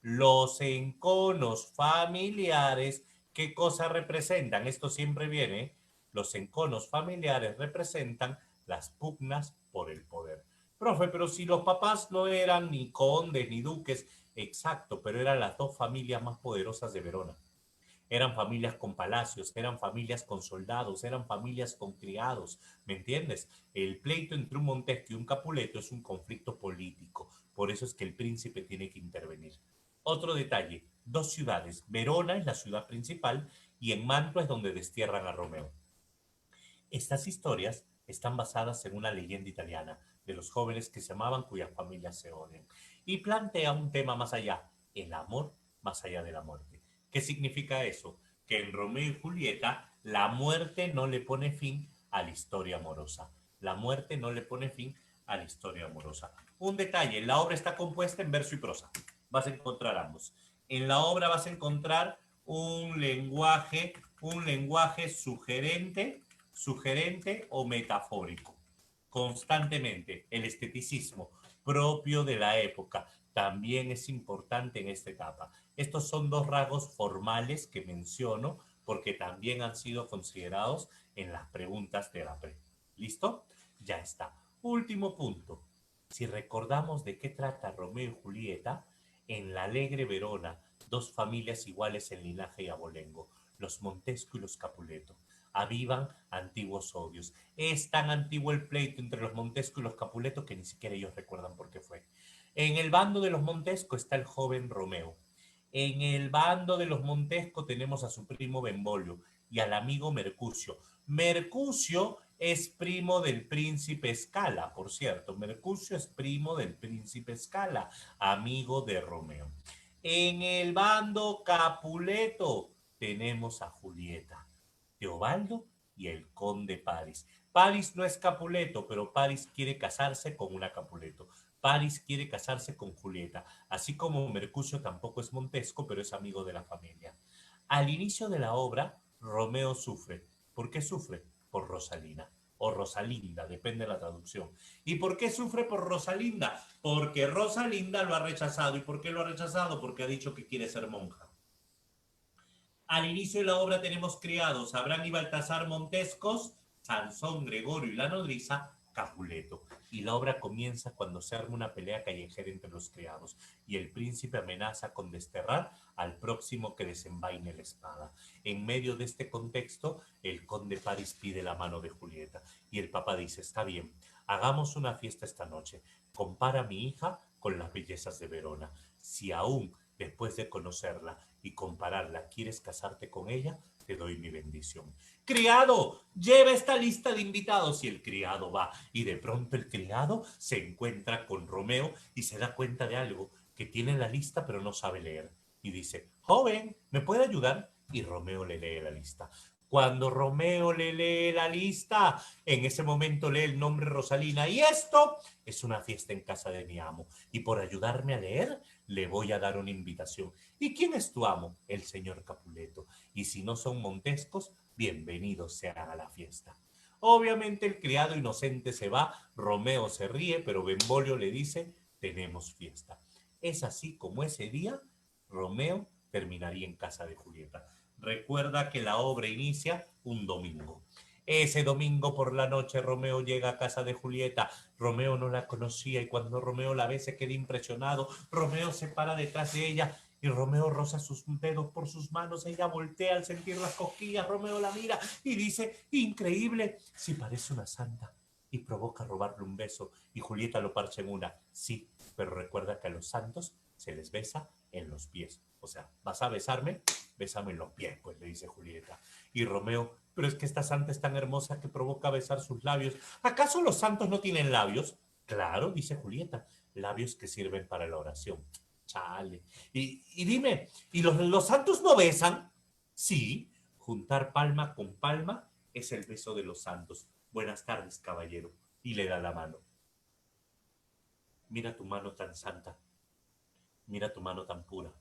Los enconos familiares, ¿qué cosa representan? Esto siempre viene. Los enconos familiares representan las pugnas por el poder. Profe, pero si los papás no eran ni condes ni duques, exacto, pero eran las dos familias más poderosas de Verona. Eran familias con palacios, eran familias con soldados, eran familias con criados, ¿me entiendes? El pleito entre un Montesco y un Capuleto es un conflicto político, por eso es que el príncipe tiene que intervenir. Otro detalle, dos ciudades, Verona es la ciudad principal y en Mantua es donde destierran a Romeo. Estas historias están basadas en una leyenda italiana de los jóvenes que se amaban cuyas familias se odian y plantea un tema más allá, el amor más allá de la muerte. ¿Qué significa eso? Que en Romeo y Julieta la muerte no le pone fin a la historia amorosa. La muerte no le pone fin a la historia amorosa. Un detalle, la obra está compuesta en verso y prosa. Vas a encontrar ambos. En la obra vas a encontrar un lenguaje sugerente o metafórico. Constantemente, el esteticismo propio de la época también es importante en esta etapa. Estos son dos rasgos formales que menciono porque también han sido considerados en las preguntas de la pre. ¿Listo? Ya está. Último punto. Si recordamos de qué trata Romeo y Julieta, en la alegre Verona, dos familias iguales en linaje y abolengo, los Montesco y los Capuleto, avivan antiguos odios. Es tan antiguo el pleito entre los Montesco y los Capuleto que ni siquiera ellos recuerdan por qué fue. En el bando de los Montesco está el joven Romeo. En el bando de los Montesco tenemos a su primo Benvolio y al amigo Mercucio. Mercucio es primo del príncipe Scala, por cierto. Mercucio es primo del príncipe Scala, amigo de Romeo. En el bando Capuleto tenemos a Julieta, Teobaldo y el conde Paris. Paris no es Capuleto, pero Paris quiere casarse con una Capuleto. Paris quiere casarse con Julieta, así como Mercucio tampoco es Montesco, pero es amigo de la familia. Al inicio de la obra, Romeo sufre. ¿Por qué sufre? Por Rosalina o Rosalinda, depende de la traducción. ¿Y por qué sufre por Rosalinda? Porque Rosalinda lo ha rechazado. ¿Y por qué lo ha rechazado? Porque ha dicho que quiere ser monja. Al inicio de la obra tenemos criados Abraham y Baltasar Montescos, Sansón, Gregorio y la nodriza Capuleto. Y la obra comienza cuando se arma una pelea callejera entre los criados y el príncipe amenaza con desterrar al próximo que desenvaine la espada. En medio de este contexto, el conde París pide la mano de Julieta y el papa dice, está bien, hagamos una fiesta esta noche. Compara a mi hija con las bellezas de Verona. Si aún después de conocerla y compararla quieres casarte con ella, te doy mi bendición. Criado, lleva esta lista de invitados. Y el criado va. Y de pronto el criado se encuentra con Romeo y se da cuenta de algo, que tiene la lista pero no sabe leer. Y dice, joven, ¿me puede ayudar? Y Romeo le lee la lista. Cuando Romeo le lee la lista, en ese momento lee el nombre Rosalina. Y esto es una fiesta en casa de mi amo. Y por ayudarme a leer, le voy a dar una invitación. ¿Y quién es tu amo? El señor Capuleto. Y si no son montescos, bienvenidos sean a la fiesta. Obviamente el criado inocente se va, Romeo se ríe, pero Benvolio le dice, tenemos fiesta. Es así como ese día Romeo terminaría en casa de Julieta. Recuerda que la obra inicia un domingo. Ese domingo por la noche Romeo llega a casa de Julieta. Romeo no la conocía y cuando Romeo la ve se queda impresionado. Romeo se para detrás de ella y Romeo roza sus dedos por sus manos. Ella voltea al sentir las cosquillas. Romeo la mira y dice, increíble, si parece una santa. Y provoca robarle un beso y Julieta lo parcha en una. Sí, pero recuerda que a los santos se les besa en los pies. O sea, ¿vas a besarme? Bésame en los pies, pues le dice Julieta. Y Romeo, pero es que esta santa es tan hermosa que provoca besar sus labios. ¿Acaso los santos no tienen labios? Claro, dice Julieta, labios que sirven para la oración. Chale. Y dime, ¿y los santos no besan? Sí, juntar palma con palma es el beso de los santos. Buenas tardes, caballero. Y le da la mano. Mira tu mano tan santa. Mira tu mano tan pura.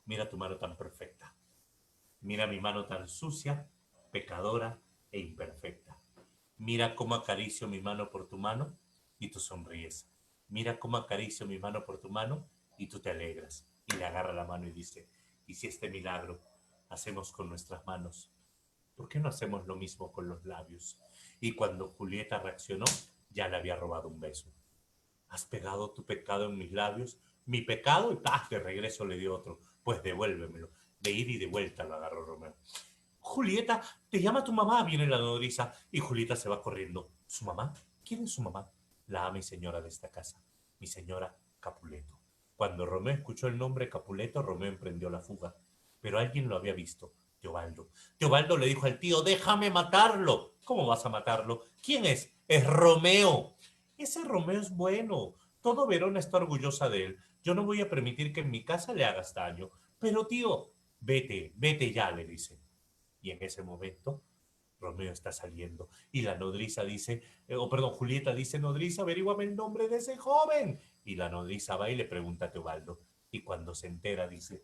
Mira tu mano tan perfecta. Mira mi mano tan sucia, pecadora e imperfecta. Mira cómo acaricio mi mano por tu mano y tú sonríes. Mira cómo acaricio mi mano por tu mano y tú te alegras. Y le agarra la mano y dice, ¿y si este milagro hacemos con nuestras manos? ¿Por qué no hacemos lo mismo con los labios? Y cuando Julieta reaccionó, ya le había robado un beso. Has pegado tu pecado en mis labios, mi pecado, y ¡pah! De regreso le dio otro. Pues devuélvemelo. De ir y de vuelta lo agarró Romeo. Julieta, te llama tu mamá, viene la nodriza. Y Julieta se va corriendo. ¿Su mamá? ¿Quién es su mamá? La ama y señora de esta casa, mi señora Capuleto. Cuando Romeo escuchó el nombre Capuleto, Romeo emprendió la fuga. Pero alguien lo había visto, Teobaldo. Teobaldo le dijo al tío, déjame matarlo. ¿Cómo vas a matarlo? ¿Quién es? Es Romeo. Ese Romeo es bueno. Todo Verona está orgullosa de él. Yo no voy a permitir que en mi casa le hagas daño. Pero tío, vete, vete ya, le dice. Y en ese momento, Romeo está saliendo. Y la nodriza dice, perdón, Julieta dice, nodriza, averíguame el nombre de ese joven. Y la nodriza va y le pregunta a Teobaldo. Y cuando se entera, dice,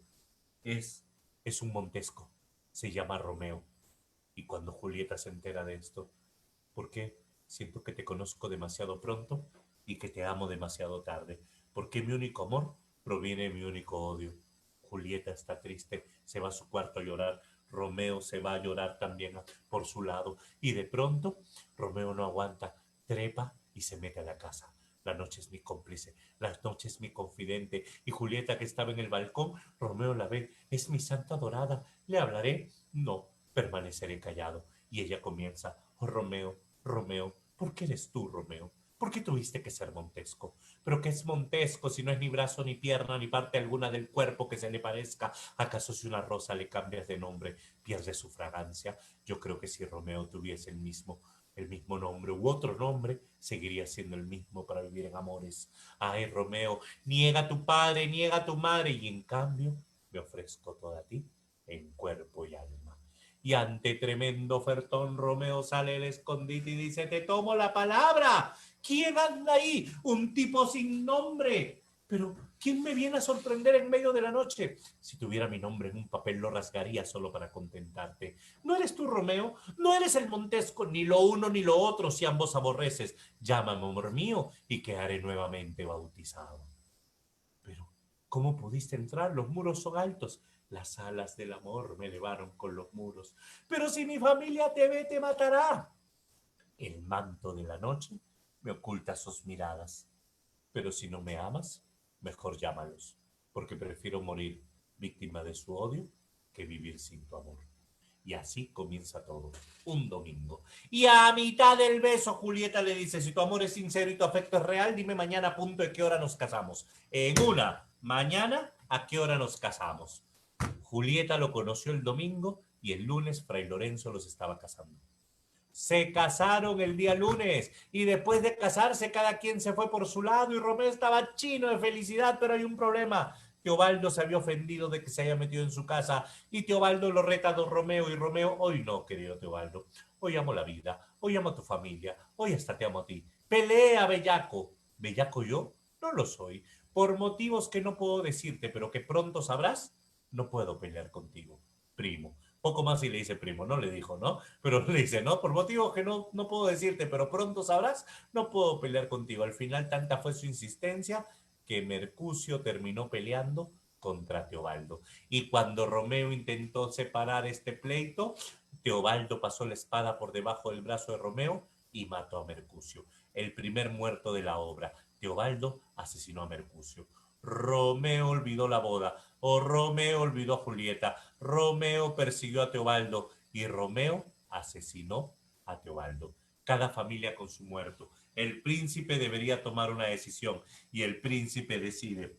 es, es un Montesco. Se llama Romeo. Y cuando Julieta se entera de esto, ¿por qué? Siento que te conozco demasiado pronto y que te amo demasiado tarde. Porque mi único amor proviene de mi único odio. Julieta está triste, se va a su cuarto a llorar. Romeo se va a llorar también por su lado. Y de pronto, Romeo no aguanta, trepa y se mete a la casa. La noche es mi cómplice, la noche es mi confidente. Y Julieta, que estaba en el balcón, Romeo la ve, es mi santa adorada. ¿Le hablaré? No, permaneceré callado. Y ella comienza, oh Romeo, Romeo, ¿por qué eres tú, Romeo? ¿Por qué tuviste que ser Montesco? ¿Pero qué es Montesco si no es ni brazo, ni pierna, ni parte alguna del cuerpo que se le parezca? ¿Acaso si una rosa le cambias de nombre, pierde su fragancia? Yo creo que si Romeo tuviese el mismo nombre u otro nombre, seguiría siendo el mismo para vivir en amores. Ay, Romeo, niega a tu padre, niega a tu madre, y en cambio me ofrezco toda a ti en cuerpo y alma. Y ante tremendo ofertón, Romeo sale del escondite y dice, te tomo la palabra. ¿Quién anda ahí? Un tipo sin nombre. Pero, ¿quién me viene a sorprender en medio de la noche? Si tuviera mi nombre en un papel lo rasgaría solo para contentarte. ¿No eres tú, Romeo? ¿No eres el Montesco? Ni lo uno ni lo otro, si ambos aborreces. Llámame, amor mío, y quedaré nuevamente bautizado. Pero, ¿cómo pudiste entrar? Los muros son altos. Las alas del amor me elevaron con los muros. Pero si mi familia te ve, te matará. El manto de la noche me oculta sus miradas. Pero si no me amas, mejor llámalos, porque prefiero morir víctima de su odio que vivir sin tu amor. Y así comienza todo, un domingo. Y a mitad del beso, Julieta le dice, si tu amor es sincero y tu afecto es real, dime mañana a punto de qué hora nos casamos. En una, mañana, ¿a qué hora nos casamos? Julieta lo conoció el domingo y el lunes Fray Lorenzo los estaba casando. Se casaron el día lunes y después de casarse cada quien se fue por su lado y Romeo estaba chino de felicidad, pero hay un problema. Teobaldo se había ofendido de que se haya metido en su casa y Teobaldo lo reta a don Romeo y Romeo, hoy no, querido Teobaldo, hoy amo la vida, hoy amo a tu familia, hoy hasta te amo a ti. Pelea, bellaco. ¿Bellaco yo? No lo soy. Por motivos que no puedo decirte, pero que pronto sabrás, no puedo pelear contigo, primo. Poco más y le dice primo, no le dijo, ¿no? Pero le dice, no, por motivos que no puedo decirte, pero pronto sabrás, no puedo pelear contigo. Al final tanta fue su insistencia que Mercucio terminó peleando contra Teobaldo. Y cuando Romeo intentó separar este pleito, Teobaldo pasó la espada por debajo del brazo de Romeo y mató a Mercucio. El primer muerto de la obra. Teobaldo asesinó a Mercucio. Romeo olvidó la boda, o Romeo olvidó a Julieta, Romeo persiguió a Teobaldo y Romeo asesinó a Teobaldo. Cada familia con su muerto. El príncipe debería tomar una decisión y el príncipe decide.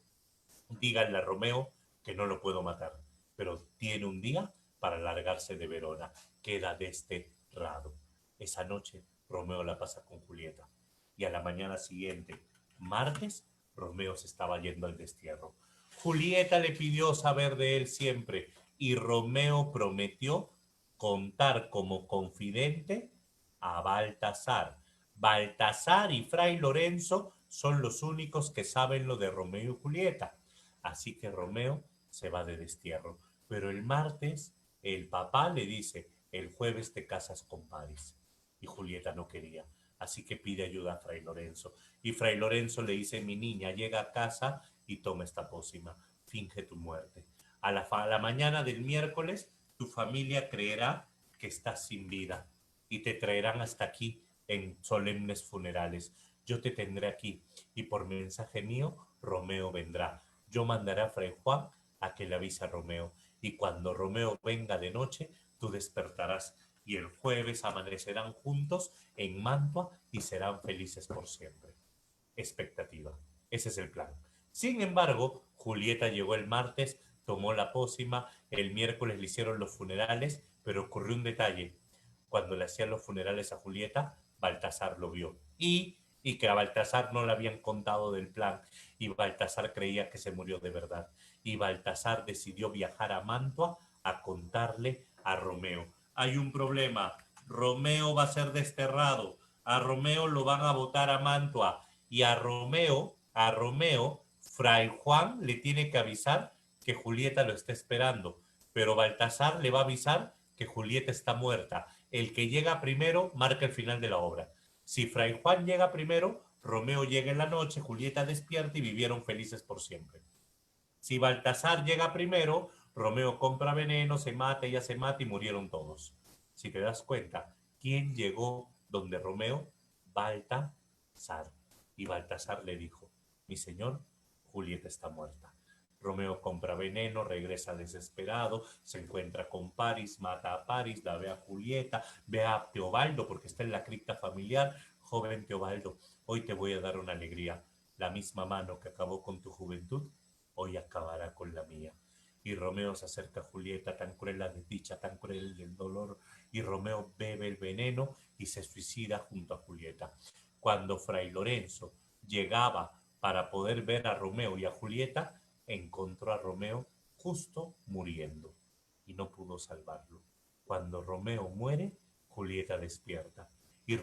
Díganle a Romeo que no lo puedo matar, pero tiene un día para largarse de Verona. Queda desterrado. Esa noche Romeo la pasa con Julieta y a la mañana siguiente, martes, Romeo se estaba yendo al destierro. Julieta le pidió saber de él siempre y Romeo prometió contar como confidente a Baltasar. Baltasar y Fray Lorenzo son los únicos que saben lo de Romeo y Julieta. Así que Romeo se va de destierro. Pero el martes el papá le dice, el jueves te casas con París. Y Julieta no quería. Así que pide ayuda a Fray Lorenzo. Y Fray Lorenzo le dice, mi niña, llega a casa y toma esta pócima. Finge tu muerte. A la mañana del miércoles, tu familia creerá que estás sin vida y te traerán hasta aquí en solemnes funerales. Yo te tendré aquí y por mensaje mío, Romeo vendrá. Yo mandaré a Fray Juan a que le avise a Romeo y cuando Romeo venga de noche, tú despertarás y el jueves amanecerán juntos en Mantua y serán felices por siempre. Expectativa. Ese es el plan. Sin embargo, Julieta llegó el martes, tomó la pócima, el miércoles le hicieron los funerales, pero ocurrió un detalle. Cuando le hacían los funerales a Julieta, Baltasar lo vio. Y que a Baltasar no le habían contado del plan. Y Baltasar creía que se murió de verdad. Y Baltasar decidió viajar a Mantua a contarle a Romeo. Hay un problema. Romeo va a ser desterrado. A Romeo lo van a botar a Mantua y a Romeo, Fray Juan le tiene que avisar que Julieta lo está esperando, pero Baltasar le va a avisar que Julieta está muerta. El que llega primero marca el final de la obra. Si Fray Juan llega primero, Romeo llega en la noche, Julieta despierta y vivieron felices por siempre. Si Baltasar llega primero, Romeo compra veneno, se mata, ella se mata y murieron todos. Si te das cuenta, ¿quién llegó donde Romeo? Baltasar. Y Baltasar le dijo, mi señor, Julieta está muerta. Romeo compra veneno, regresa desesperado, se encuentra con Paris, mata a Paris, la ve a Julieta, ve a Teobaldo porque está en la cripta familiar. Joven Teobaldo, hoy te voy a dar una alegría. La misma mano que acabó con tu juventud, hoy acabará con la mía. Y Romeo se acerca a Julieta, tan cruel la desdicha, tan cruel el dolor, y Romeo bebe el veneno y se suicida junto a Julieta. Cuando Fray Lorenzo llegaba para poder ver a Romeo y a Julieta, encontró a Romeo justo muriendo y no pudo salvarlo. Cuando Romeo muere, Julieta despierta y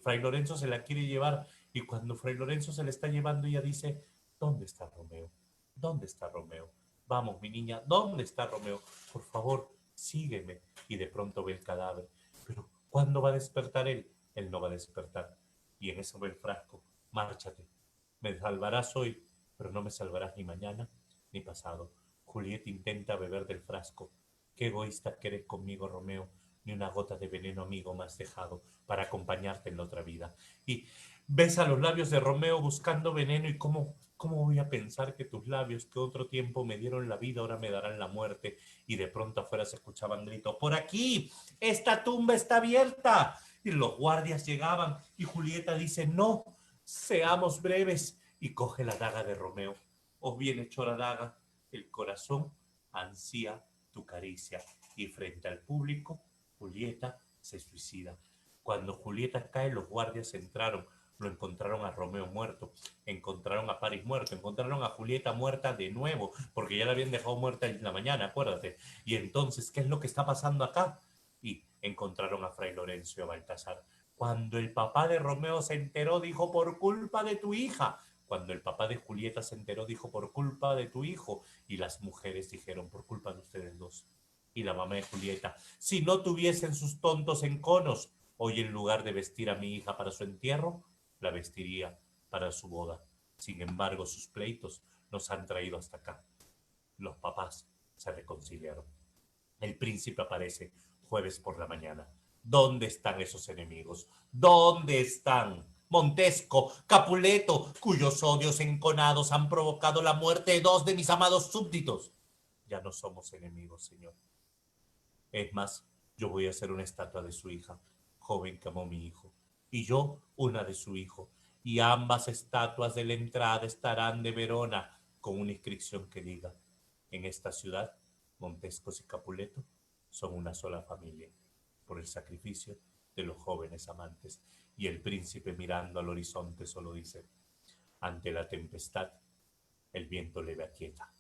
Fray Lorenzo se la quiere llevar y cuando Fray Lorenzo se la está llevando ella dice, ¿dónde está Romeo? ¿Dónde está Romeo? Vamos, mi niña, ¿dónde está Romeo? Por favor, sígueme. Y de pronto ve el cadáver. Pero, ¿cuándo va a despertar él? Él no va a despertar. Y en eso ve el frasco. Márchate. Me salvarás hoy, pero no me salvarás ni mañana ni pasado. Julieta intenta beber del frasco. Qué egoísta que eres conmigo, Romeo. ni una gota de veneno, amigo, me has dejado para acompañarte en la otra vida. Y ves a los labios de Romeo buscando veneno y cómo voy a pensar que tus labios que otro tiempo me dieron la vida ahora me darán la muerte. Y de pronto afuera se escuchaban gritos, ¡por aquí! ¡Esta tumba está abierta! Y los guardias llegaban y Julieta dice, no, seamos breves. Y coge la daga de Romeo. Os bien echó la daga, el corazón ansía tu caricia. Y frente al público, Julieta se suicida. Cuando Julieta cae, los guardias entraron, lo encontraron a Romeo muerto, encontraron a París muerto, encontraron a Julieta muerta de nuevo, porque ya la habían dejado muerta en la mañana, acuérdate. Y entonces, ¿qué es lo que está pasando acá? Y encontraron a Fray Lorenzo y a Baltasar. Cuando el papá de Romeo se enteró, dijo, por culpa de tu hija. Cuando el papá de Julieta se enteró, dijo, por culpa de tu hijo. Y las mujeres dijeron, por culpa de ustedes dos. Y la mamá de Julieta, si no tuviesen sus tontos enconos, hoy en lugar de vestir a mi hija para su entierro, la vestiría para su boda. Sin embargo, sus pleitos nos han traído hasta acá. Los papás se reconciliaron. El príncipe aparece jueves por la mañana. ¿Dónde están esos enemigos? ¿Dónde están? Montesco, Capuleto, cuyos odios enconados han provocado la muerte de dos de mis amados súbditos. Ya no somos enemigos, señor. Es más, yo voy a hacer una estatua de su hija, joven que amó a mi hijo, y yo una de su hijo, y ambas estatuas de la entrada estarán de Verona con una inscripción que diga, en esta ciudad, Montescos y Capuleto son una sola familia, por el sacrificio de los jóvenes amantes. Y el príncipe mirando al horizonte solo dice, ante la tempestad, el viento leve aquieta,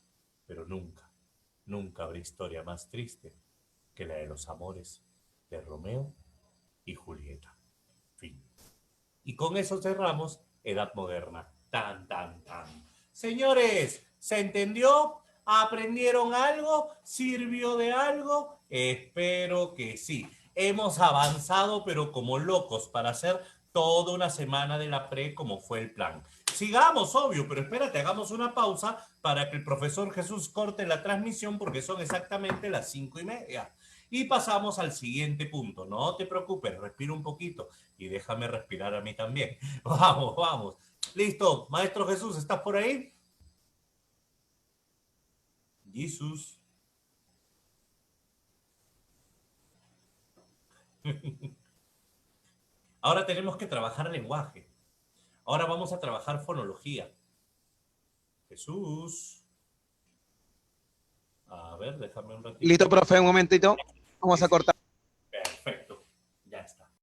pero nunca, nunca habrá historia más triste que la de los amores de Romeo y Julieta. Fin. Y con eso cerramos Edad Moderna. Tan, tan, tan. Señores, ¿se entendió? ¿Aprendieron algo? ¿Sirvió de algo? Espero que sí. Hemos avanzado, pero como locos, para hacer toda una semana de la pre como fue el plan. Sigamos, obvio, pero espérate, hagamos una pausa para que el profesor Jesús corte la transmisión porque son exactamente las 5:30. Y pasamos al siguiente punto. No te preocupes, respira un poquito y déjame respirar a mí también. Vamos, vamos. Listo, Maestro Jesús, ¿estás por ahí? Jesús. Ahora tenemos que trabajar lenguaje. Ahora vamos a trabajar fonología. Jesús. A ver, déjame un ratito. Listo, profe, un momentito. Vamos a cortar.